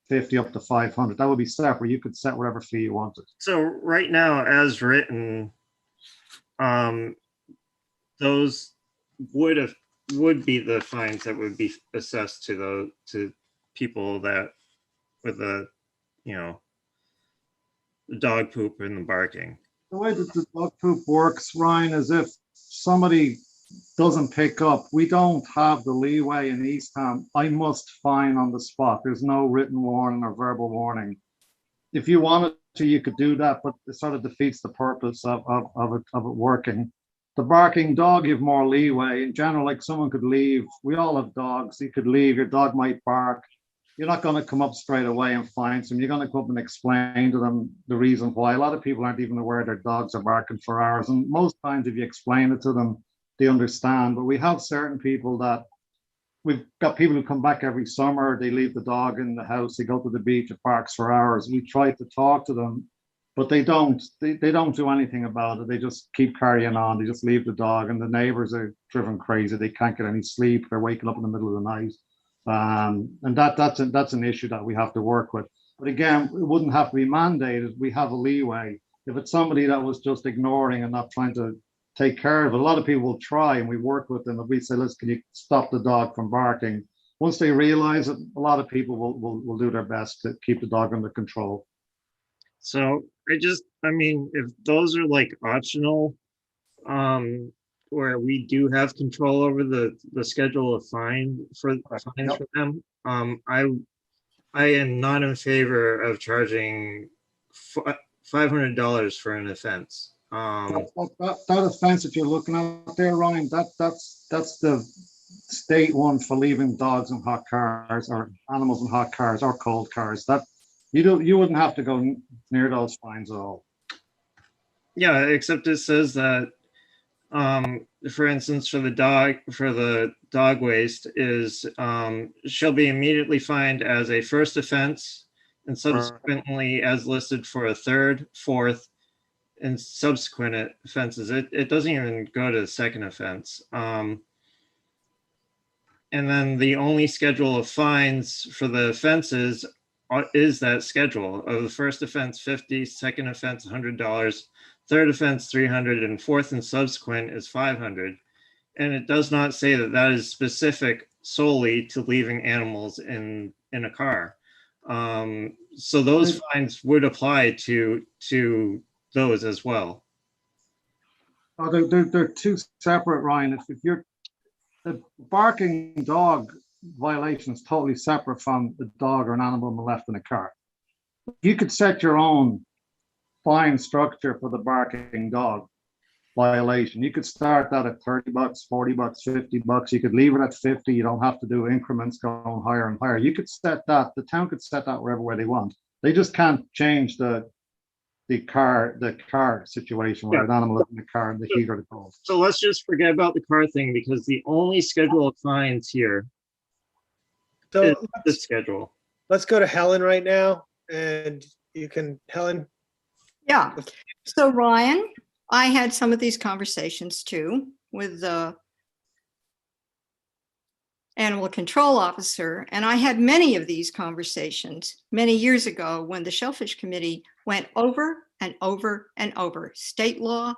50 up to 500. That would be separate. You could set whatever fee you wanted. So right now, as written, those would be the fines that would be assessed to people that with the dog poop and the barking. The way that the dog poop works, Ryan, is if somebody doesn't pick up, we don't have the leeway in Eastham. I must fine on the spot. There's no written warning or verbal warning. If you wanted to, you could do that, but it sort of defeats the purpose of it working. The barking dog, you have more leeway. In general, like someone could leave. We all have dogs. You could leave. Your dog might bark. You're not going to come up straight away and fine them. You're going to come up and explain to them the reason why. A lot of people aren't even aware their dogs are barking for hours. And most times, if you explain it to them, they understand. But we have certain people that we've got people who come back every summer, they leave the dog in the house, they go to the beach or parks for hours. We try to talk to them, but they don't do anything about it. They just keep carrying on. They just leave the dog, and the neighbors are driven crazy. They can't get any sleep. They're waking up in the middle of the night. And that's an issue that we have to work with. But again, it wouldn't have to be mandated. We have a leeway. If it's somebody that was just ignoring and not trying to take care of it, a lot of people will try, and we work with them. If we say, listen, can you stop the dog from barking? Once they realize it, a lot of people will do their best to keep the dog under control. So I mean, if those are like optional, where we do have control over the schedule of fines for them, I am not in favor of charging $500 for an offense. That offense that you're looking at there, Ryan, that's the state one for leaving dogs in hot cars or animals in hot cars or cold cars. That you wouldn't have to go near those fines at all. Yeah, except it says that, for instance, for the dog waste is shall be immediately fined as a first offense and subsequently as listed for a third, fourth, and subsequent offenses. It doesn't even go to the second offense. And then the only schedule of fines for the offenses is that schedule of the first offense, $50, second offense, $100, third offense, $300, and fourth and subsequent is $500. And it does not say that that is specific solely to leaving animals in a car. So those fines would apply to those as well. Oh, they're two separate, Ryan. If you're the barking dog violation is totally separate from the dog or an animal left in a car. You could set your own fine structure for the barking dog violation. You could start that at $30, $40, $50. You could leave it at 50. You don't have to do increments going higher and higher. You could set that, the town could set that wherever way they want. They just can't change the car situation where an animal is in the car in the heat or the cold. So let's just forget about the car thing, because the only schedule of fines here is So the schedule. let's go to Helen right now, and you can, Helen. Yeah. So Ryan, I had some of these conversations too with the animal control officer, and I had many of these conversations many years ago when the Shellfish Committee went over and over and over state law,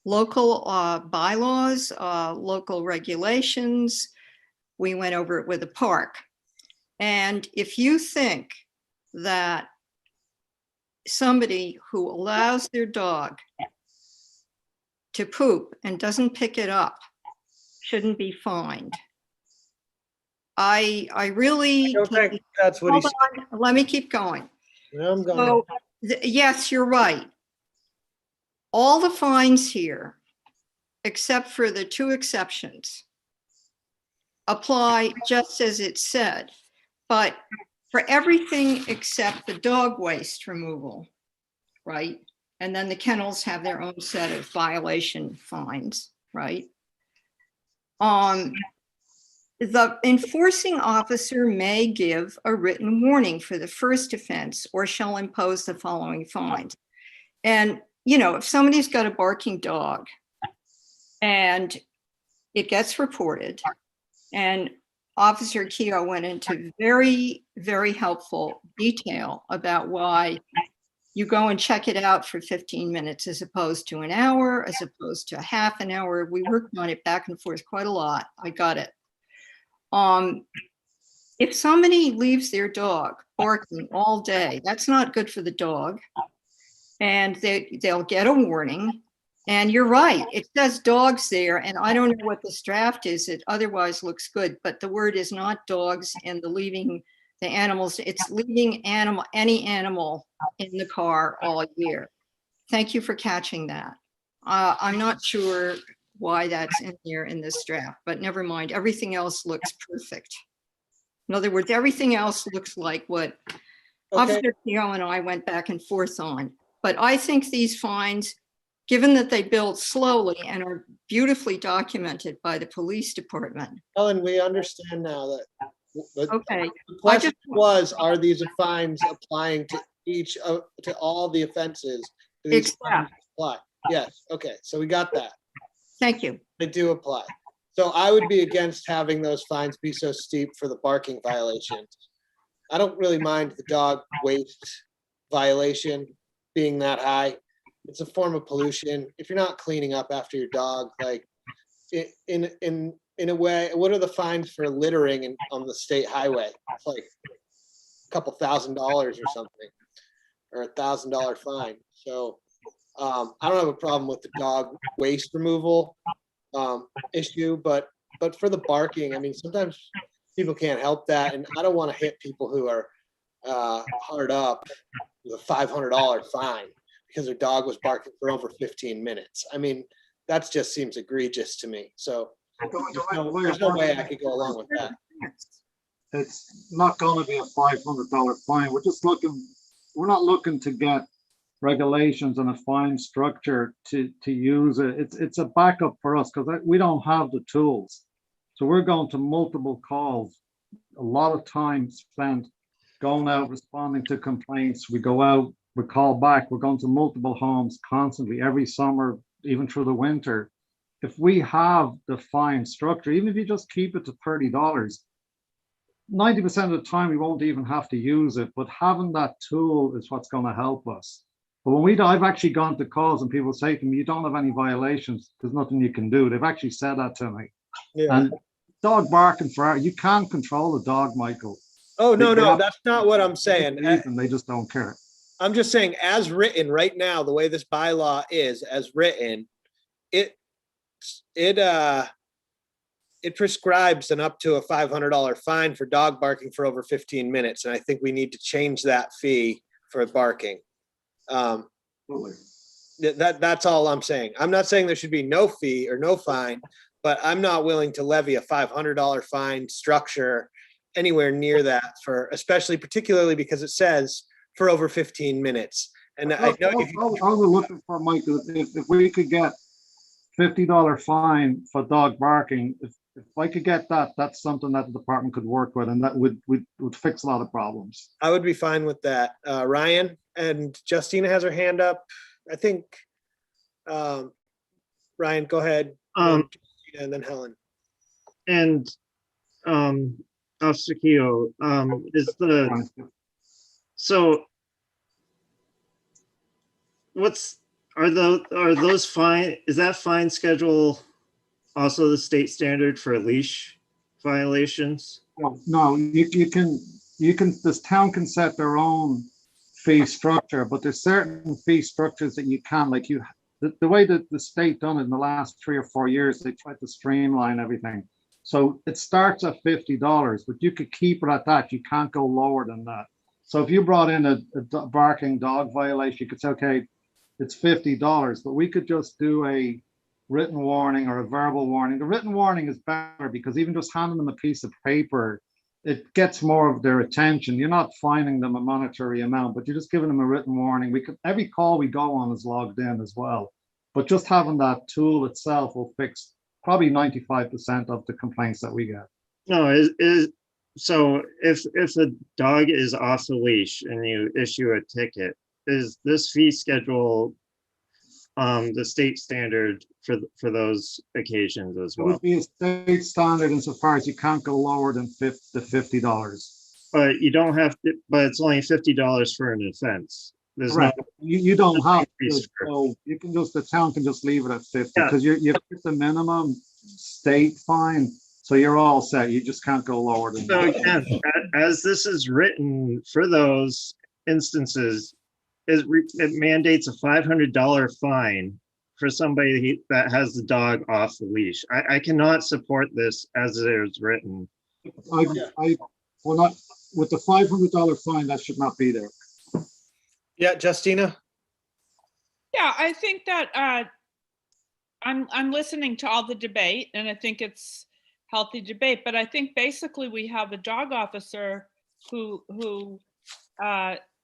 local bylaws, local regulations. We went over it with the park. And if you think that somebody who allows their dog to poop and doesn't pick it up shouldn't be fined, I really I don't think that's what he hold said. on, let me keep going. No, I'm going. So, yes, you're right. All the fines here, except for the two exceptions, apply just as it said. But for everything except the dog waste removal, right? And then the kennels have their own set of violation fines, right? The enforcing officer may give a written warning for the first offense or shall impose the following fines. And, you know, if somebody's got a barking dog and it gets reported, and Officer Keogh went into very, very helpful detail about why you go and check it out for 15 minutes as opposed to an hour, as opposed to half an hour. We worked on it back and forth quite a lot. I got it. If somebody leaves their dog barking all day, that's not good for the dog. And they'll get a warning. And you're right, it says dogs there, and I don't know what this draft is. It otherwise looks good, but the word is not dogs and the leaving the animals. It's leaving any animal in the car all year. Thank you for catching that. I'm not sure why that's in here in this draft, but never mind. Everything else looks perfect. In other words, everything else looks like what Officer Keogh and I went back and forth on. But I think these fines given that they build slowly and are beautifully documented by the police department. Ellen, we understand now that. Okay, The question was, are these fines applying to to all the offenses? Do these Except. fines apply? Yes, okay, so we got that. thank you. They do apply. So I would be against having those fines be so steep for the barking violations. I don't really mind the dog waste violation being that high. It's a form of pollution. If you're not cleaning up after your dog, like in a way, what are the fines for littering on the state highway? It's like a couple $1,000 or something, or $1,000 fine. So I don't have a problem with the dog waste removal issue, but for the barking, I mean, sometimes people can't help that, and I don't want to hit people who are hard up with a $500 fine because their dog was barking for over 15 minutes. I mean, that just seems egregious to me. So there's no way I could go along with that. It's not gonna be a $500 fine. We're not looking to get regulations and a fine structure to use it. It's a backup for us because we don't have the tools. So we're going to multiple calls, a lot of time spent going out, responding to complaints. We go out, we call back, we're going to multiple homes constantly every summer, even through the winter. If we have the fine structure, even if you just keep it to $30, 90% of the time we won't even have to use it, but having that tool is what's going to help us. But I've actually gone to calls and people say to me, you don't have any violations, there's nothing you can do. They've actually said that to me. Yeah. And dog barking you can't control a dog, Michael. Oh, no, that's not what I'm saying. And they just don't care. I'm just saying, as written right now, the way this bylaw is as written, it prescribes an up to a $500 fine for dog barking for over 15 minutes. And I think we need to change that fee for barking. That's all I'm saying. I'm not saying there should be no fee or no fine, but I'm not willing to levy a $500 fine structure anywhere near that especially particularly because it says for over 15 minutes. And I know I was looking for, Michael, if we could get $50 fine for dog barking, if I could get that, that's something that the department could work with, and that would fix a lot of problems. I would be fine with that. Ryan and Justina has her hand up. I think, Ryan, go ahead. And then Helen. And Officer Keogh, are those fine? Is that fine schedule also the state standard for leash violations? No, you can, this town can set their own fee structure, but there's certain fee structures that you can, like the way that the state done it in the last 3 or 4 years, they tried to streamline everything. So it starts at $50, but you could keep it at that. You can't go lower than that. So if you brought in a barking dog violation, you could say, okay, it's $50, but we could just do a written warning or a verbal warning. The written warning is better because even just handing them a piece of paper, it gets more of their attention. You're not fining them a monetary amount, but you're just giving them a written warning. Every call we go on is logged in as well. But just having that tool itself will fix probably 95% of the complaints that we get. No, so if a dog is off the leash and you issue a ticket, is this fee schedule the state standard for those occasions as It well? would be a state standard insofar as you can't go lower than $50. But you don't have to, but it's only $50 for an offense. There's Correct. You don't have increase to, so you can just, the town can just leave it at 50 Yeah. because you've hit the minimum state fine, so you're all set. You just can't go lower than So that. again, as this is written for those instances, it mandates a $500 fine for somebody that has the dog off the leash. I cannot support this as it is written. I will not, with the $500 fine, that should not be there. Yeah, Justina? Yeah, I think that I'm listening to all the debate, and I think it's healthy debate, but I think basically we have a dog officer who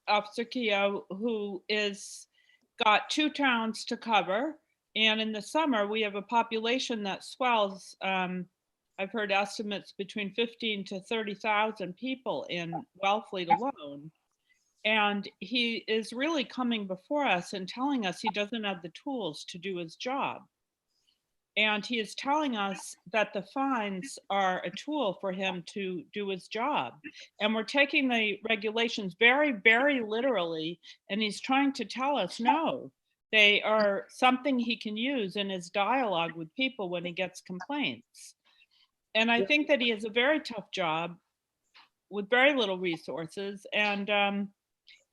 Officer Keogh, who is got 2 towns to cover. And in the summer, we have a population that swells. I've heard estimates between 15 to 30,000 people in Wellfleet alone. And he is really coming before us and telling us he doesn't have the tools to do his job. And he is telling us that the fines are a tool for him to do his job. And we're taking the regulations very, very literally. And he's trying to tell us, no, they are something he can use in his dialogue with people when he gets complaints. And I think that he has a very tough job with very little resources and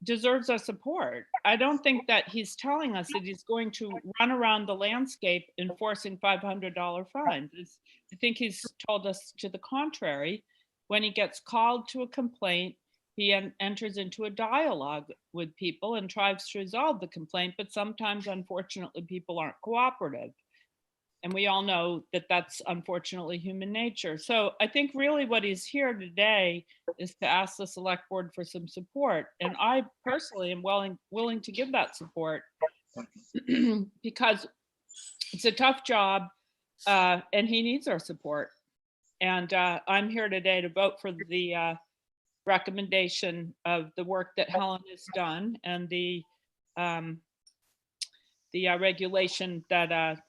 deserves our support. I don't think that he's telling us that he's going to run around the landscape enforcing $500 fines. I think he's told us to the contrary. When he gets called to a complaint, he enters into a dialogue with people and tries to resolve the complaint, but sometimes, unfortunately, people aren't cooperative. And we all know that that's unfortunately human nature. So I think really what he's here today is to ask the select board for some support. And I personally am willing to give that support because it's a tough job and he needs our support. And I'm here today to vote for the recommendation of the work that Helen has done and the regulation that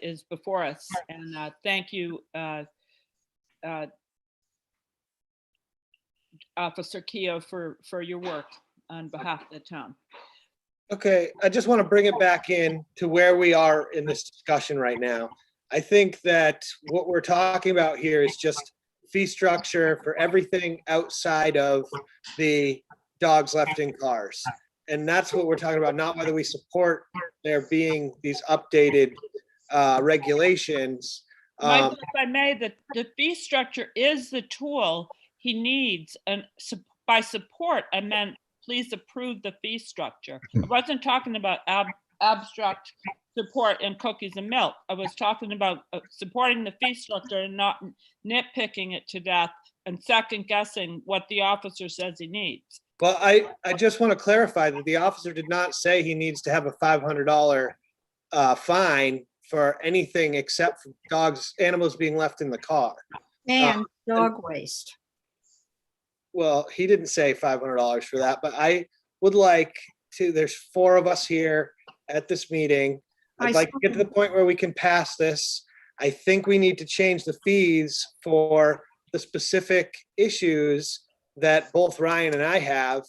is before us. And thank you, Officer Keogh, for your work on behalf of the town. Okay, I just want to bring it back in to where we are in this discussion right now. I think that what we're talking about here is just fee structure for everything outside of the dogs left in cars. And that's what we're talking about, not whether we support there being these updated regulations. Michael, if I may, the fee structure is the tool he needs. And by support, I meant please approve the fee structure. I wasn't talking about abstract support and cookies and milk. I was talking about supporting the fee structure and not nitpicking it to death and second guessing what the officer says he needs. Well, I just want to clarify that the officer did not say he needs to have a $500 fine for anything except for animals being left in the car. And dog waste. Well, he didn't say $500 for that, but I would like to, there's 4 of us here at this meeting. I'd like to get to the point where we can pass this. I think we need to change the fees for the specific issues that both Ryan and I have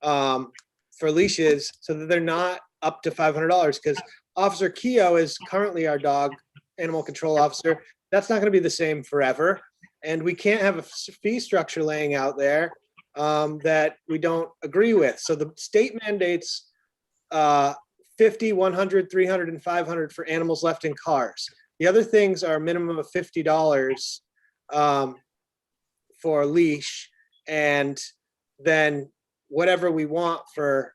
for leashes so that they're not up to $500, because Officer Keogh is currently our dog animal control officer. That's not going to be the same forever. And we can't have a fee structure laying out there that we don't agree with. So the state mandates 50, 100, 300, and 500 for animals left in cars. The other things are a minimum of $50 for a leash, and then whatever we want for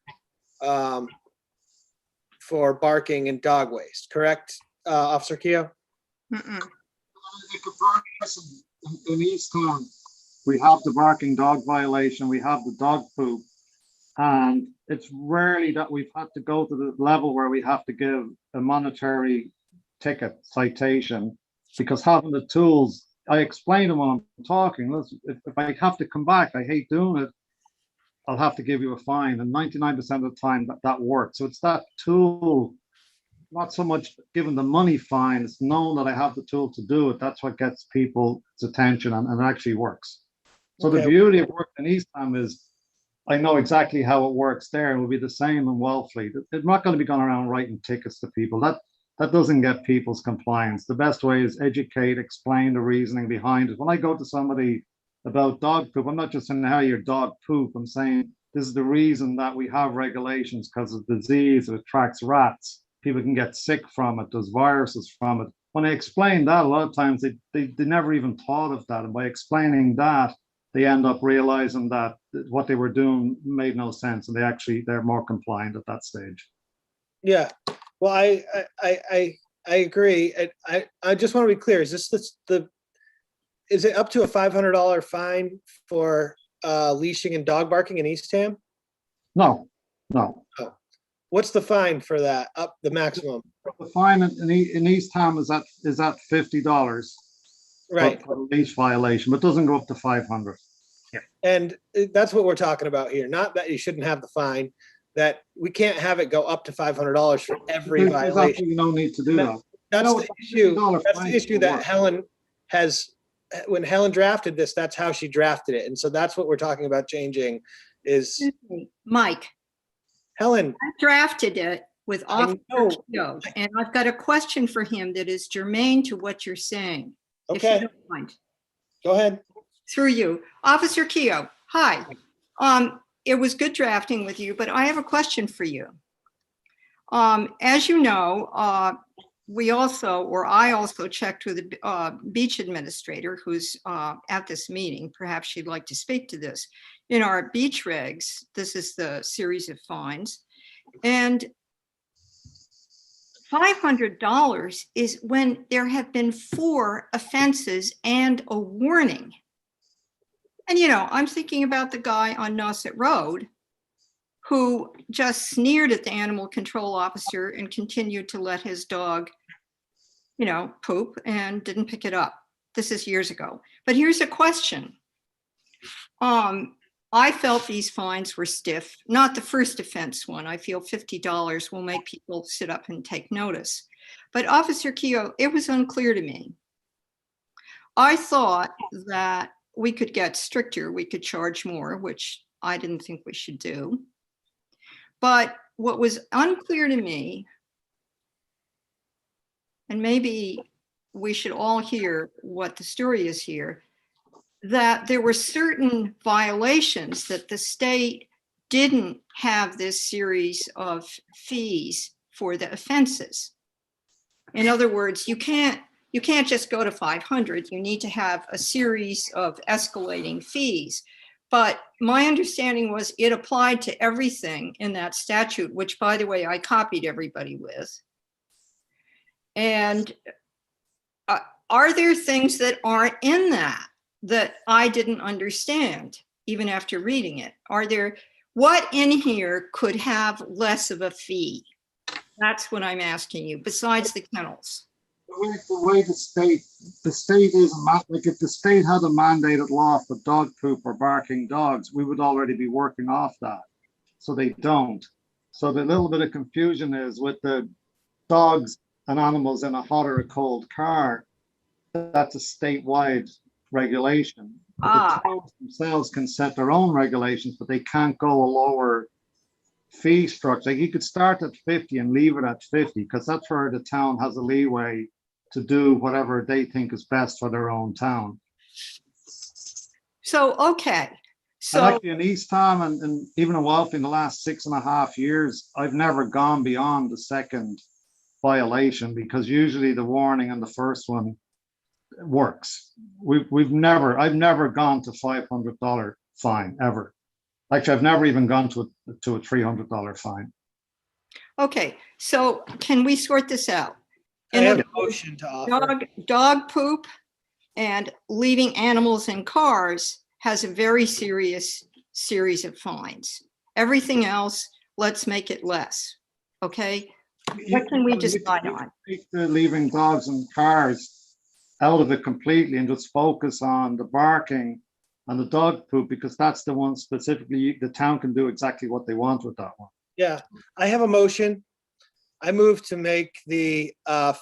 barking and dog waste. Correct, Officer Keogh? In Easttown, we have the barking dog violation, we have the dog poop, and it's rarely that we've had to go to the level where we have to give a monetary ticket citation, because having the tools, I explain them when I'm talking. Listen, if I have to come back, I hate doing it, I'll have to give you a fine, and 99% of the time that works. So it's that tool, not so much given the money fine, it's known that I have the tool to do it. That's what gets people's attention, and it actually works. So the beauty of working in Eastham is I know exactly how it works there. It will be the same in Wellfleet. It's not going to be going around writing tickets to people. That doesn't get people's compliance. The best way is educate, explain the reasoning behind it. When I go to somebody about dog poop, I'm not just saying how your dog poop. I'm saying this is the reason that we have regulations, because of disease, it attracts rats. People can get sick from it, there's viruses from it. When I explain that, a lot of times they never even thought of that. And by explaining that, they end up realizing that what they were doing made no sense, and they're more compliant at that stage. Yeah, well, I agree. I just want to be clear. Is this is it up to a $500 fine for leashing and dog barking in Eastham? No. Oh. What's the fine for that? Up the maximum, The fine in East Town is at $50. right? For the leash violation, but doesn't go up to 500. And that's what we're talking about here. Not that you shouldn't have the fine, that we can't have it go up to $500 for every There's violation. absolutely no need to do that. That's No, the it's a issue. $50 That's the fine issue for that work. Helen has, when Helen drafted this, that's how she drafted it. And so that's what we're talking about changing is Mike, Helen. I drafted it with I Officer know. Keogh, and I've got a question for him that is germane to what you're saying. if you Okay, don't mind. go ahead. Through you. Officer Keogh, hi. It was good drafting with you, but I have a question for you. As you know, I also checked with the beach administrator who's at this meeting. Perhaps she'd like to speak to this. In our beach regs, this is the series of fines. And $500 is when there have been 4 offenses and a warning. And, you know, I'm thinking about the guy on Nauset Road who just sneered at the animal control officer and continued to let his dog, you know, poop and didn't pick it up. This is years ago. But here's a question. I felt these fines were stiff, not the first offense one. I feel $50 will make people sit up and take notice. But Officer Keogh, it was unclear to me. I thought that we could get stricter, we could charge more, which I didn't think we should do. But what was unclear to me, and maybe we should all hear what the story is here, that there were certain violations that the state didn't have this series of fees for the offenses. In other words, you can't just go to 500. You need to have a series of escalating fees. But my understanding was it applied to everything in that statute, which, by the way, I copied everybody with. And are there things that aren't in that I didn't understand, even after reading it? What in here could have less of a fee? That's what I'm asking you, besides the kennels. The way the state is, like if the state had a mandated law for dog poop or barking dogs, we would already be working off that. So they don't. So the little bit of confusion is with the dogs and animals in a hot or a cold car, that's a statewide regulation. The towns themselves can set their own regulations, but they can't go a lower fee structure. Like you could start at 50 and leave it at 50 because that's where the town has a leeway to do whatever they think is best for their own town. So, okay. So and actually in East Town and even in Wellesley in the last 6.5 years, I've never gone beyond the second violation because usually the warning on the first one works. I've never gone to $500 fine ever. Actually, I've never even gone to a $300 fine. okay, so can we sort this out? I have a motion to offer. Dog poop and leaving animals in cars has a very serious series of fines. Everything else, let's make it less. Okay, what can we decide on? Take the leaving dogs in cars out of it completely and just focus on the barking and the dog poop because that's the one specifically the town can do exactly what they want with that one. Yeah, I have a motion. I move to make the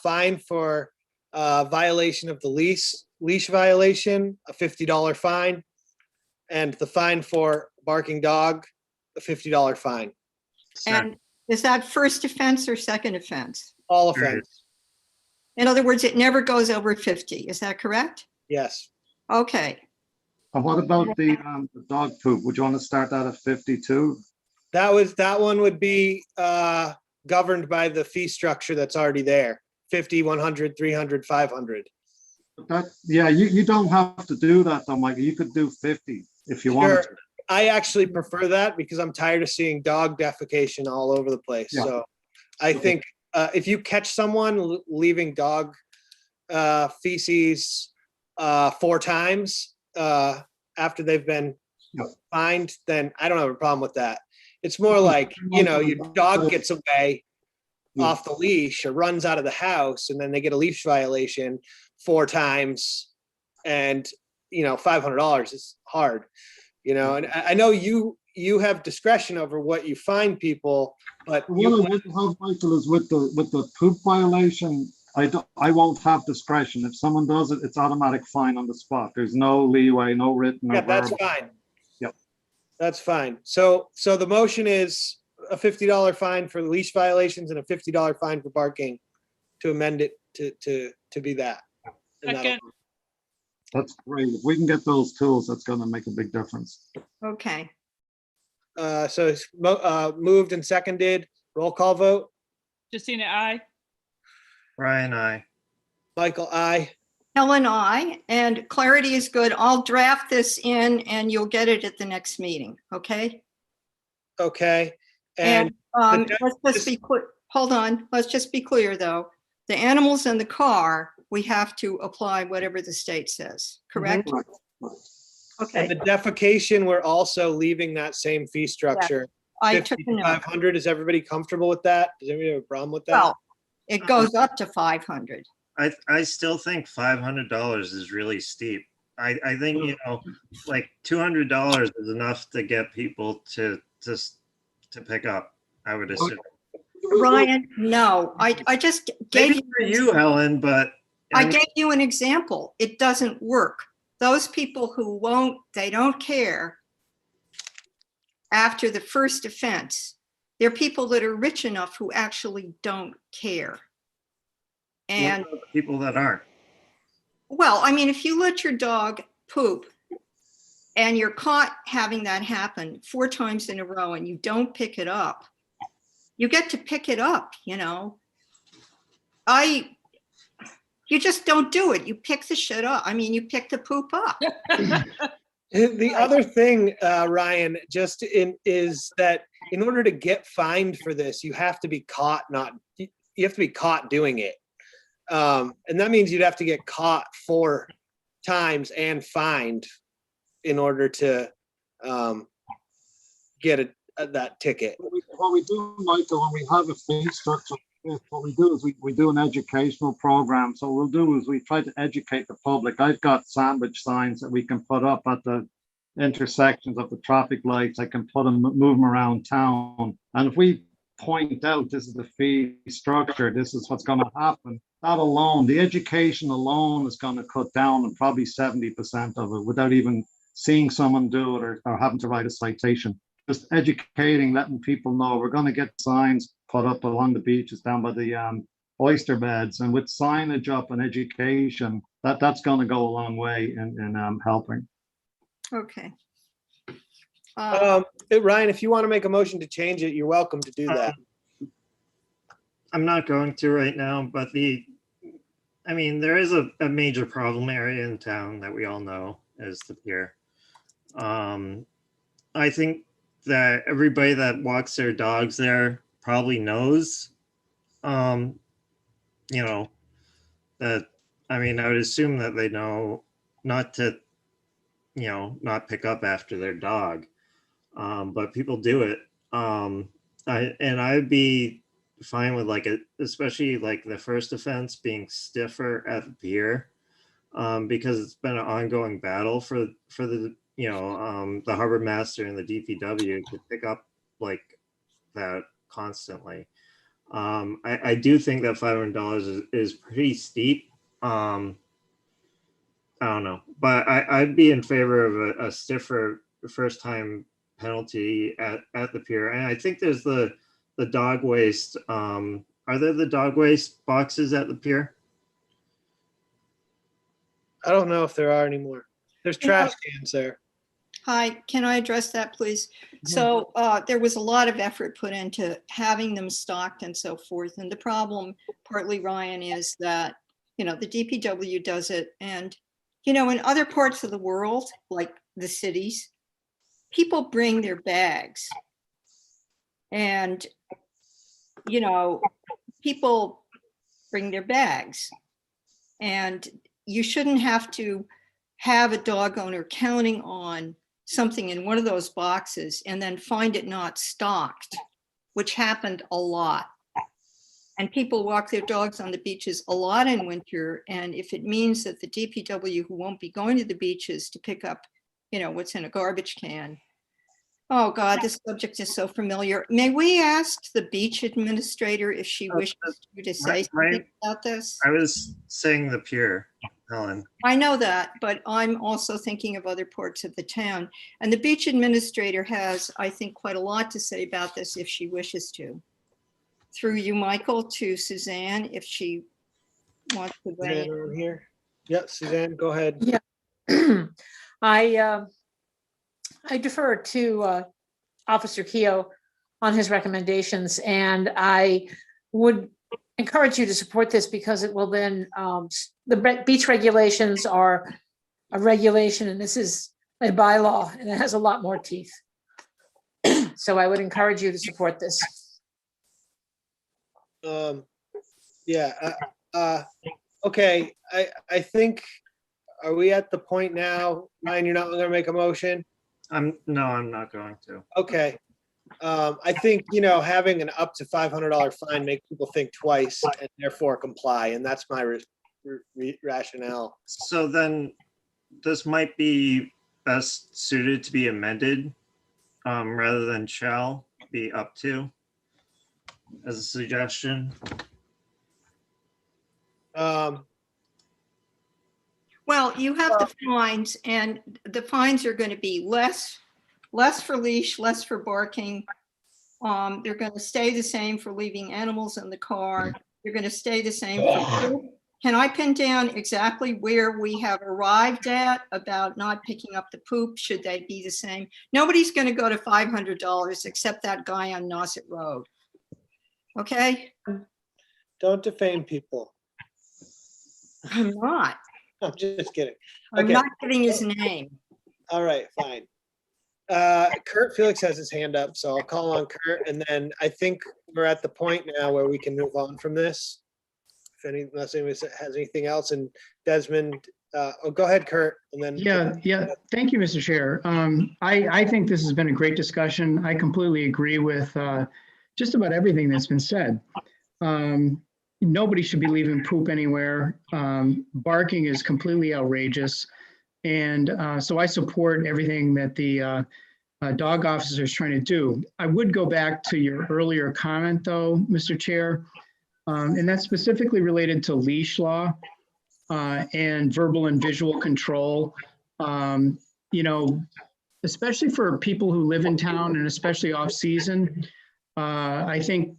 fine for violation of the leash violation, a $50 fine, and the fine for barking dog, a $50 fine. And is that first offense or second offense? All offense. In other words, it never goes over 50. Is that correct? Yes. Okay. And what about the dog poop? Would you want to start that at 52? That one would be governed by the fee structure that's already there. 50, 100, 300, 500. Yeah, you don't have to do that though, Michael. You could do 50 if you wanted to. I actually prefer that because I'm tired of seeing dog defecation all over the place. Yeah. So I think if you catch someone leaving dog feces 4 times after they've been fined, then I don't have a problem with that. It's more like, you know, your dog gets away off the leash or runs out of the house and then they get a leash violation 4 times and, you know, $500 is hard, you know, and I know you have discretion over what you fine people, but What I would have, Michael, is with the poop violation, I won't have discretion. If someone does it, it's automatic fine on the spot. There's no leeway, no written, no yeah, that's verbal. fine. Yep. That's fine. So the motion is a $50 fine for leash violations and a $50 fine for barking to amend it to be that. And that'll- Second. That's great. If we can get those tools, that's gonna make a big difference. Okay. So it's moved and seconded. Roll call vote. Justina, I. Ryan, I. Michael, aye. Helen, I, and clarity is good. I'll draft this in and you'll get it at the next meeting, okay? Okay. And And let's just be clear, hold on, let's just be clear though. The animals in the car, we have to apply whatever the state says, correct? Right. Okay, the defecation, we're also leaving that same fee structure. I took a note. 500. Is everybody comfortable with that? Does anybody have a problem with that? Well, it goes up to 500. I still think $500 is really steep. I think, you know, like $200 is enough to get people to pick up, I would assume. Ryan, no, I just gave Maybe for you, Helen, but I gave you an example. It doesn't work. Those people who won't, they don't care after the first offense. They're people that are rich enough who actually don't care. And what about people that aren't. well, I mean, if you let your dog poop and you're caught having that happen 4 times in a row and you don't pick it up, you get to pick it up, you know. You just don't do it. You pick the shit up. I mean, you pick the poop up. The other thing, Ryan, is that in order to get fined for this, you have to be caught doing it. And that means you'd have to get caught 4 times and fined in order to get that ticket. What we do, Michael, when we have a fee structure, what we do is we do an educational program. So what we'll do is we try to educate the public. I've got sandwich signs that we can put up at the intersections of the traffic lights. I can put them, move them around town. And if we point out this is the fee structure, this is what's going to happen, that alone, the education alone is going to cut down on probably 70% of it without even seeing someone do it or having to write a citation. Just educating, letting people know we're going to get signs put up along the beaches down by the oyster beds, and with signage up and education, that's going to go a long way in helping. Okay. Ryan, if you want to make a motion to change it, you're welcome to do that. I'm not going to right now, but I mean, there is a major problem area in town that we all know is the pier. I think that everybody that walks their dogs there probably knows, you know, that, I mean, I would assume that they know not to, you know, not pick up after their dog. But people do it. I'd be fine with especially like the first offense being stiffer at the pier, because it's been an ongoing battle for the, you know, the harbor master and the DPW to pick up like that constantly. I do think that $500 is pretty steep. I don't know, but I'd be in favor of a stiffer first time penalty at the pier. And I think there's the dog waste. Are there the dog waste boxes at the pier? I don't know if there are anymore. There's trash cans there. Hi, can I address that, please? So there was a lot of effort put into having them stocked and so forth. And the problem, partly, Ryan, is that, you know, the DPW does it. And, you know, in other parts of the world, like the cities, people bring their bags. And, you know, people bring their bags. And you shouldn't have to have a dog owner counting on something in one of those boxes and then find it not stocked, which happened a lot. And people walk their dogs on the beaches a lot in winter. And if it means that the DPW who won't be going to the beaches to pick up, what's in a garbage can. Oh God, this subject is so familiar. May we ask the beach administrator if she wishes to say something about this? I was saying the pier, Helen. I know that, but I'm also thinking of other parts of the town. And the beach administrator has, I think, quite a lot to say about this if she wishes to. Through you, Michael, to Suzanne, if she wants to weigh Suzanne in. over here. Yep, Suzanne, go ahead. Yeah. I defer to Officer Keogh on his recommendations, and I would encourage you to support this because it will then, the beach regulations are a regulation, and this is a bylaw, and it has a lot more teeth. So I would encourage you to support this. Yeah, okay, I think, are we at the point now, Ryan, you're not gonna make a motion? No, I'm not going to. Okay. I think, having an up to $500 fine makes people think twice and therefore comply, and that's my rationale. So then this might be best suited to be amended rather than shall be up to as a suggestion. Well, you have the fines, and the fines are going to be less for leash, less for barking. They're going to stay the same for leaving animals in the car. They're going to stay the same for poop. Can I pin down exactly where we have arrived at about not picking up the poop? Should they be the same? Nobody's going to go to $500 except that guy on Nauset Road. Okay? Don't defame people. I'm not. I'm just kidding. I'm Okay. not giving his name. All right, fine. Kurt Felix has his hand up, so I'll call on Kurt, and then I think we're at the point now where we can move on from this. Unless anyone has anything else, and Desmond, go ahead, Kurt, and then. Yeah. Thank you, Mr. Chair. I think this has been a great discussion. I completely agree with just about everything that's been said. Nobody should be leaving poop anywhere. Barking is completely outrageous. And so I support everything that the dog officer is trying to do. I would go back to your earlier comment though, Mr. Chair, and that's specifically related to leash law and verbal and visual control. Especially for people who live in town and especially off season, I think,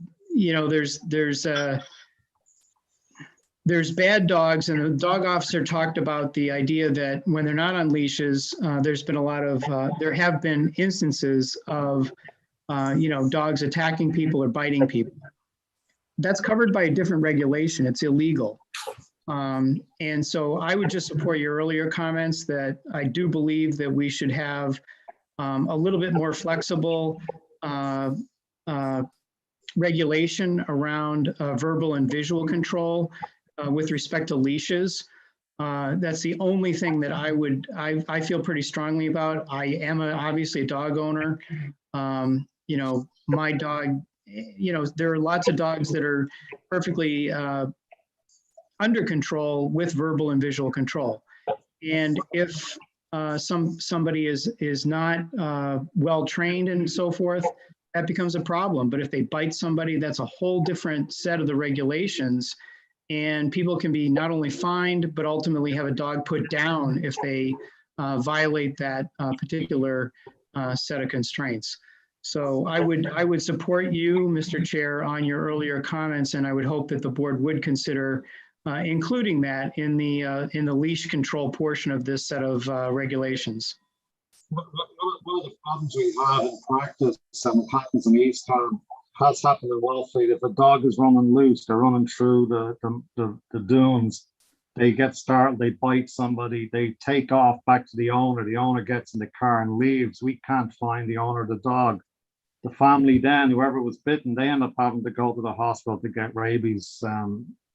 there's bad dogs, and the dog officer talked about the idea that when they're not on leashes, there have been instances of, dogs attacking people or biting people. That's covered by a different regulation. It's illegal. And so I would just support your earlier comments that I do believe that we should have a little bit more flexible regulation around verbal and visual control with respect to leashes. That's the only thing that I feel pretty strongly about. I am obviously a dog owner. My dog, there are lots of dogs that are perfectly under control with verbal and visual control. And if somebody is not well trained and so forth, that becomes a problem. But if they bite somebody, that's a whole different set of the regulations. And people can be not only fined, but ultimately have a dog put down if they violate that particular set of constraints. So I would support you, Mr. Chair, on your earlier comments, and I would hope that the board would consider including that in the leash control portion of this set of regulations. One of the problems we have in practice and happens in East Town has happened in Wellfleet. If a dog is running loose, they're running through the dunes, they get started, they bite somebody, they take off back to the owner gets in the car and leaves. We can't find the owner of the dog. The family then, whoever was bitten, they end up having to go to the hospital to get rabies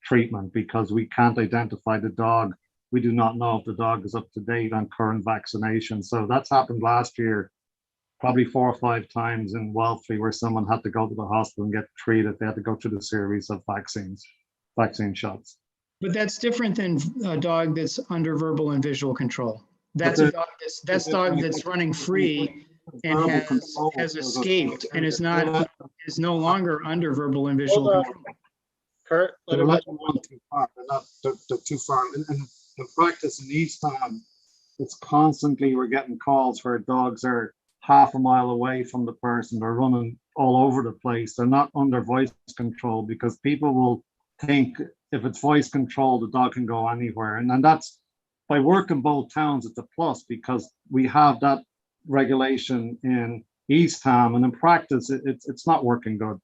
treatment because we can't identify the dog. we do not know if the dog is up to date on current vaccination. So that's happened last year, probably 4 or 5 times in Wellesley, where someone had to go to the hospital and get treated. They had to go through the series of vaccine shots. But that's different than a dog that's under verbal and visual control. That's a dog that's running free and has escaped and is no longer under verbal and visual Hold on. control. Kurt, let They're him. not going too far. They're too far. And in practice in East Town, it's constantly we're getting calls where dogs are half a mile away from the person. They're running all over the place. They're not under voice control because people will think if it's voice control, the dog can go anywhere. And that's by working both towns, it's a plus because we have that regulation in East Town, and in practice, it's not working good.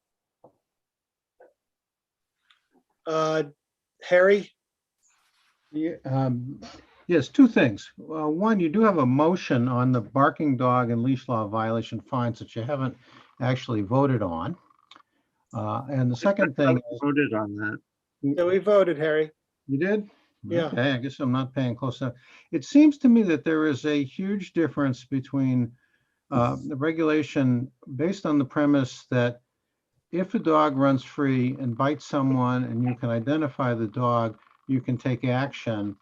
Harry? Yeah, yes, 2 things. One, you do have a motion on the barking dog and leash law violation fines that you haven't actually voted on. And the second thing is, Voted on that. Yeah, we voted, Harry. you did? Yeah. Okay, I guess I'm not paying close enough. It seems to me that there is a huge difference between the regulation based on the premise that if a dog runs free and bites someone and you can identify the dog, you can take action,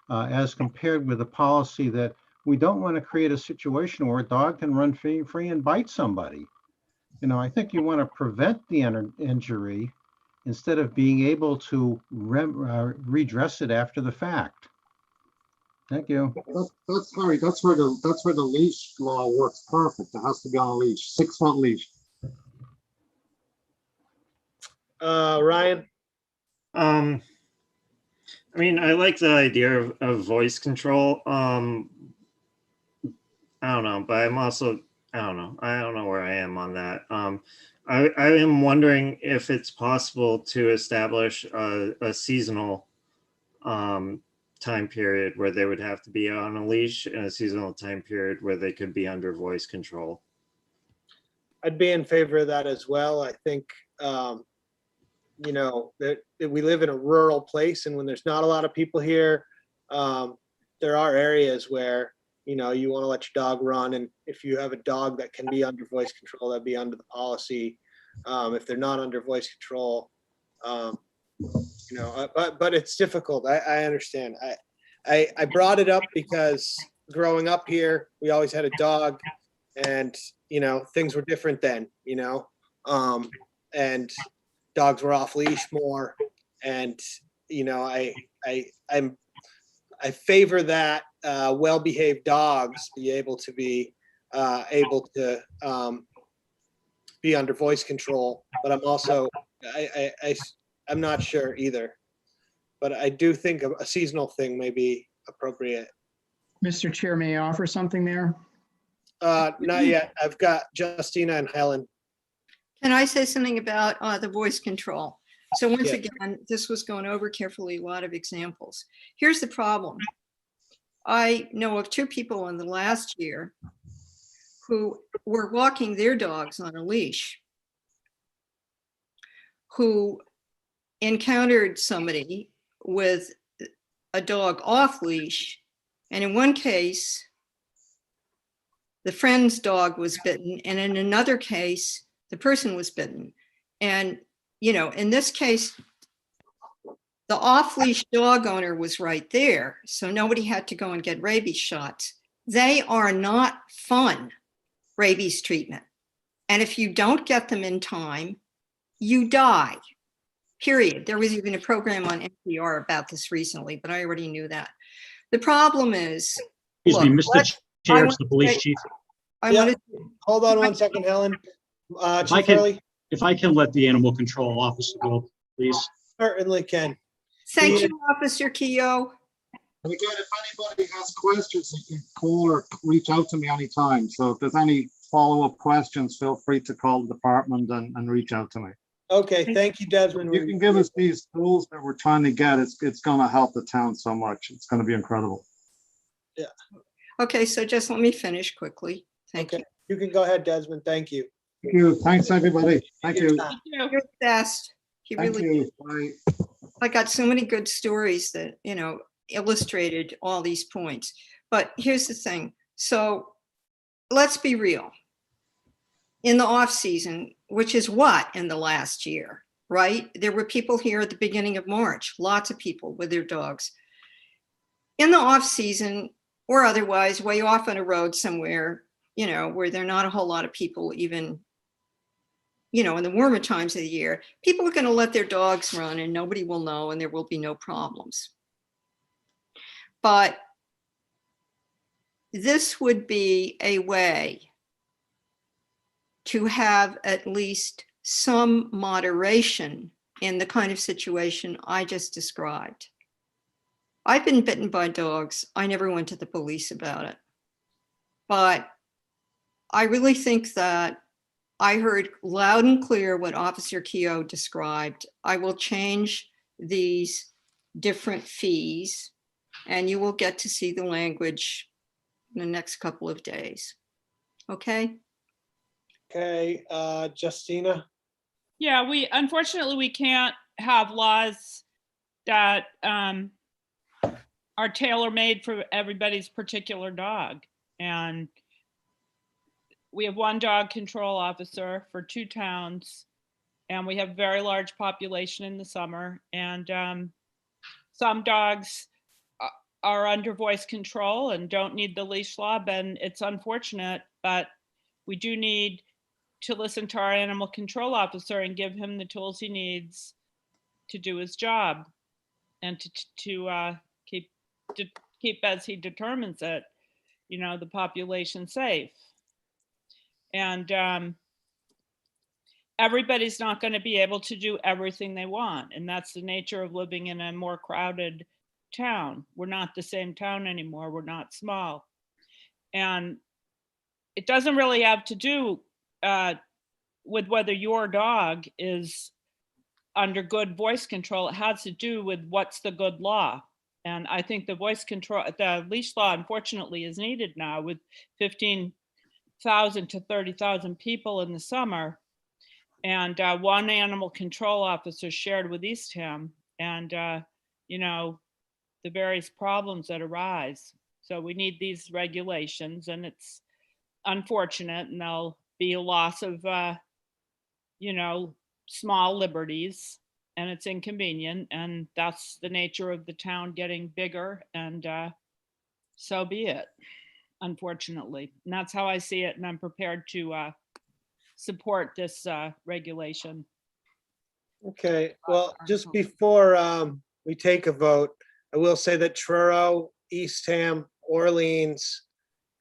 as compared with a policy that we don't want to create a situation where a dog can run free and bite somebody. You know, I think you want to prevent the injury instead of being able to redress it after the fact. Thank you. That's Harry. That's where the leash law works perfect. It has to be on a leash, 6-foot leash. Ryan? I mean, I like the idea of voice control. I don't know, but I'm also, I don't know where I am on that. I am wondering if it's possible to establish a seasonal time period where they would have to be on a leash and a seasonal time period where they could be under voice control. I'd be in favor of that as well. I think, you know, that we live in a rural place, and when there's not a lot of people here, there are areas where, you know, you want to let your dog run. And if you have a dog that can be under voice control, that'd be under the policy. If they're not under voice control, you know, but it's difficult. I understand. I brought it up because growing up here, we always had a dog, and, you know, things were different then, you know, and dogs were off leash more. And, you know, I favor that well-behaved dogs be able to be under voice control, but I'm also, I'm not sure either, but I do think a seasonal thing may be appropriate. Mr. Chair, may I offer something there? Not yet. I've got Justina and Helen. Can I say something about the voice control? So once Yeah. again, this was going over carefully, a lot of examples. Here's the problem. I know of 2 people in the last year who were walking their dogs on a leash, who encountered somebody with a dog off leash. And in one case, the friend's dog was bitten. And in another case, the person was bitten. And, you know, in this case, the off-leash dog owner was right there. So nobody had to go and get rabies shots. They are not fun, rabies treatment. And if you don't get them in time, you die, period. There was even a program on NPR about this recently, but I already knew that. The problem is, Excuse me, look, Mr. Chair, it's the police chief. Yeah. Hold on one second, Helen. Chief Hurley? If I can let the animal control officer go, please. Certainly can. Thank you, Officer Keogh. And again, if anybody has questions, you can call or reach out to me anytime. So if there's any follow-up questions, feel free to call the department and reach out to me. Okay, thank you, Desmond. You can give us these tools that we're trying to get. It's going to help the town so much. It's going to be incredible. Yeah. Okay, so just let me finish quickly. Thank you. You can go ahead, Desmond. Thank you. Thank you. Thanks, everybody. Thank you. You're the best. You Thank really you. Bye. I got so many good stories that, you know, illustrated all these points. But here's the thing. So let's be real. In the off season, which is what in the last year, right? There were people here at the beginning of March, lots of people with their dogs. In the off season or otherwise, way off on a road somewhere, you know, where there are not a whole lot of people even, you know, in the warmer times of the year, people are going to let their dogs run and nobody will know and there will be no problems. But this would be a way to have at least some moderation in the kind of situation I just described. I've been bitten by dogs. I never went to the police about it. But I really think that I heard loud and clear what Officer Keogh described. I will change these different fees and you will get to see the language in the next couple of days. Okay? Okay, Justina? Yeah, unfortunately, we can't have laws that are tailor-made for everybody's particular dog. And we have one dog control officer for 2 towns, and we have very large population in the summer. And some dogs are under voice control and don't need the leash law, and it's unfortunate, but we do need to listen to our animal control officer and give him the tools he needs to do his job and to keep as he determines it, you know, the population safe. And everybody's not going to be able to do everything they want. And that's the nature of living in a more crowded town. We're not the same town anymore. We're not small. And it doesn't really have to do with whether your dog is under good voice control. It has to do with what's the good law. And I think the leash law, unfortunately, is needed now with 15,000 to 30,000 people in the summer. And one animal control officer shared with Eastham and, you know, the various problems that arise. So we need these regulations, and it's unfortunate, and there'll be a loss of, you know, small liberties, and it's inconvenient, and that's the nature of the town getting bigger, and so be it, unfortunately. And that's how I see it, and I'm prepared to support this regulation. Okay, well, just before we take a vote, I will say that Truro, Eastham, Orleans,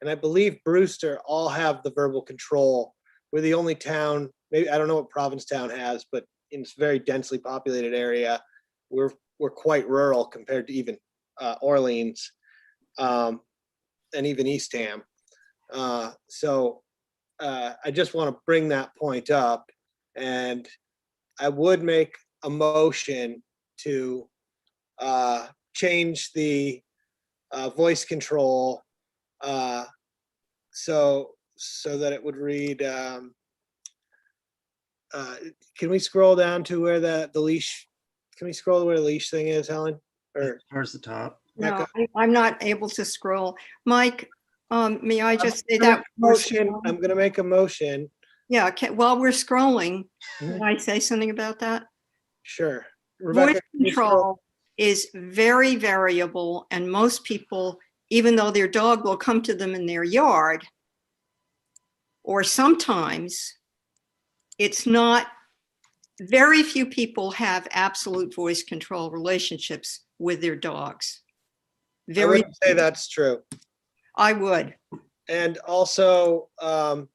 and I believe Brewster all have the verbal control. We're the only town, maybe, I don't know what Provincetown has, but in this very densely populated area, we're quite rural compared to even Orleans and even Eastham. So I just want to bring that point up, and I would make a motion to change the voice control so that it would read, can we scroll down to where the leash, can we scroll to where the leash thing is, Helen? Or Towards the top. No, I'm not able to scroll. Mike, may I just say that? Motion, I'm gonna make a motion. Yeah, while we're scrolling, Mhm. can I say something about that? Sure. Voice Rebecca, can you scroll? control is very variable, and most people, even though their dog will come to them in their yard, or sometimes it's not, very few people have absolute voice control relationships with their dogs. I Very, wouldn't say that's true. I would. And also,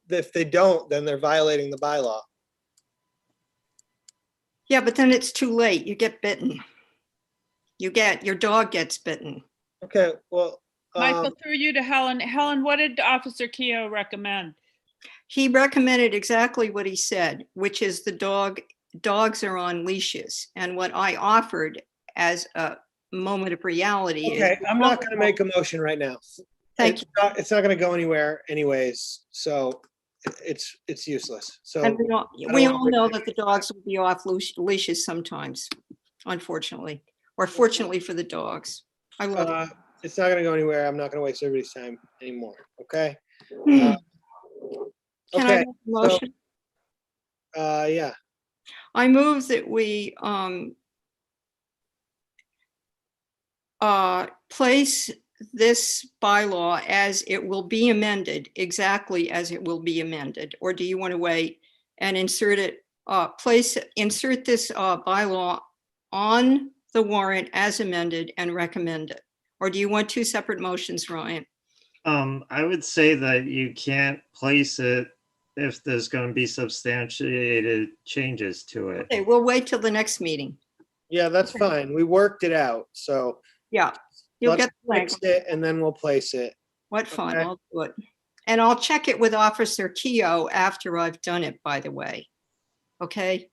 if they don't, then they're violating the bylaw. Yeah, but then it's too late. You get bitten. Your dog gets bitten. Okay, well, Michael, through you to Helen. Helen, what did Officer Keogh recommend? He recommended exactly what he said, which is dogs are on leashes. And what I offered as a moment of reality is. okay, I'm not gonna make a motion right now. Thank you. It's not gonna go anywhere anyways, so it's useless. So And we don't all wanna- know that the dogs will be off leashes sometimes, unfortunately, or fortunately for the dogs. I will. It's not gonna go anywhere. I'm not gonna waste everybody's time anymore, okay? Can I Okay, make a motion? yeah, I move that we place this bylaw as it will be amended, exactly as it will be amended, or do you want to wait and insert it, insert this bylaw on the warrant as amended and recommend it? Or do you want two separate motions, Ryan? I would say that you can't place it if there's going to be substantiated changes to it. Okay, we'll wait till the next meeting. yeah, that's fine. We worked it out, so Yeah, you'll let's get the link. fix it and then we'll place it. What fun, Okay. I'll do it. And I'll check it with Officer Keough after I've done it, by the way. Okay,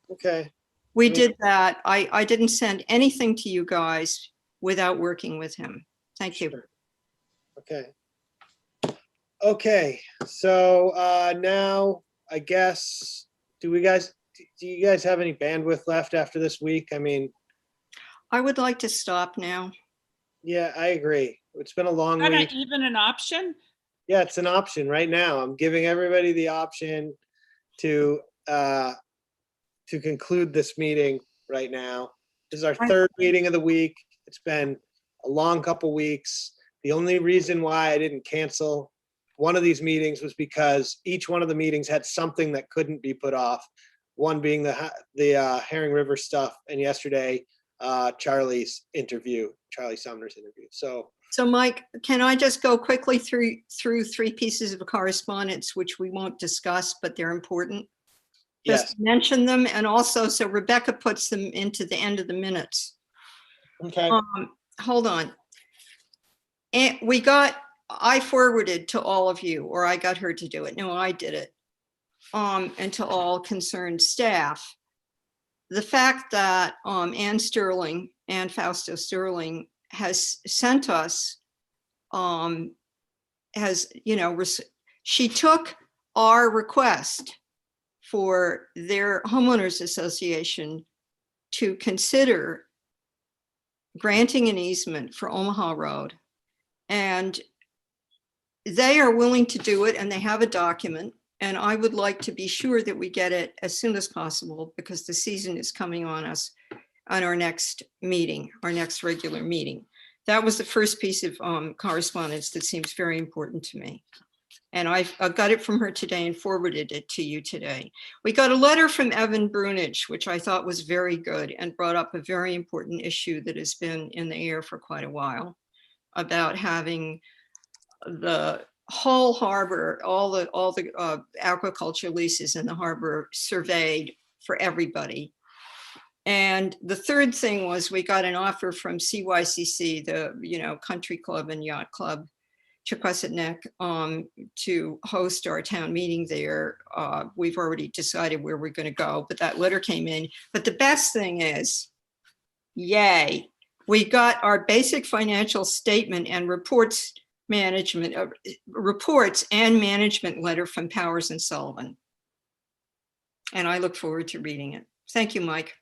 Okay, we I mean- did that. I didn't send anything to you guys without working with him. Thank you. Sure. Okay. Okay, so now I guess, do you guys have any bandwidth left after this week? I mean, I would like to stop now. yeah, I agree. It's been a long Is that week. even an option? Yeah, it's an option right now. I'm giving everybody the option to conclude this meeting right now. This is our third meeting of the week. It's been a long couple weeks. The only reason why I didn't cancel one of these meetings was because each one of the meetings had something that couldn't be put off. One being the Herring River stuff, and yesterday Charlie Sumner's interview. So Mike, can I just go quickly through three pieces of correspondence, which we won't discuss, but they're important? yes, Just mention them, and also so Rebecca puts them into the end of the minutes. okay, Hold on. And I forwarded to all of you, or I got her to do it. No, I did it. And to all concerned staff. The fact that Ann Sterling and Fausto Sterling has sent us, she took our request for their homeowners association to consider granting an easement for Omaha Road. And they are willing to do it, and they have a document. And I would like to be sure that we get it as soon as possible, because the season is coming on us on our next meeting, our next regular meeting. That was the first piece of correspondence that seems very important to me. And I've got it from her today and forwarded it to you today. We got a letter from Evan Brunage, which I thought was very good and brought up a very important issue that has been in the air for quite a while, about having the whole harbor, all the aquaculture leases in the harbor surveyed for everybody. And the third thing was, we got an offer from CYCC, the Country Club and Yacht Club, Chequasetneck, to host our town meeting there. We've already decided where we're going to go, but that letter came in. But the best thing is, yay, we got our basic financial statement and reports and management letter from Powers and Sullivan. And I look forward to reading it. Thank you, Mike.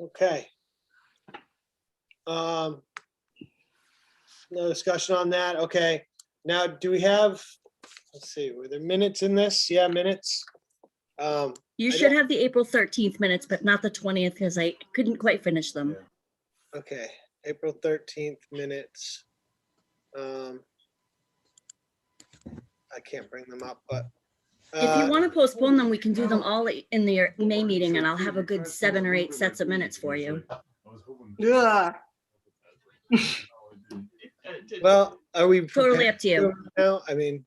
okay. No discussion on that. Okay. Now, do we have, let's see, were there minutes in this? Yeah, minutes. You I should have the April 13th minutes, but not the 20th, because I couldn't quite finish them. Okay, April 13th minutes. I can't bring them up, but. If you want to postpone them, we can do them all in the May meeting, and I'll have a good 7 or 8 sets of minutes for you. Ugh. Well, are we? Totally prepared up to you. Now, I mean,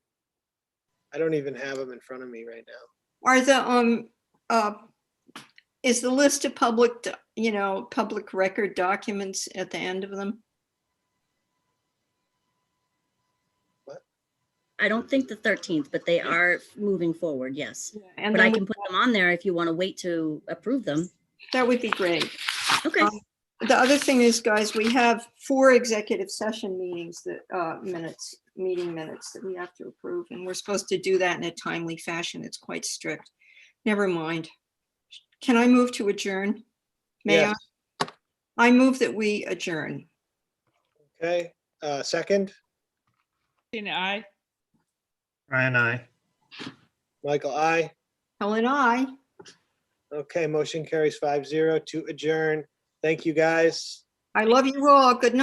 I don't even have them in front of me right now. Are the is the list of public record documents at the end of them? I don't think the 13th, but they are moving forward, yes. And But I then can put them on there if you want to wait to approve them. that would be great. Okay. The other thing is, guys, we have 4 executive session meetings meeting minutes that we have to approve, and we're supposed to do that in a timely fashion. It's quite strict. Never mind. Can I move to adjourn? May Yes. I move that we adjourn. Okay, second, Christina, I. Brian, I. Michael, I. Helen, I. Okay, motion carries 5-0 to adjourn. Thank you, guys. I love you all. Good night.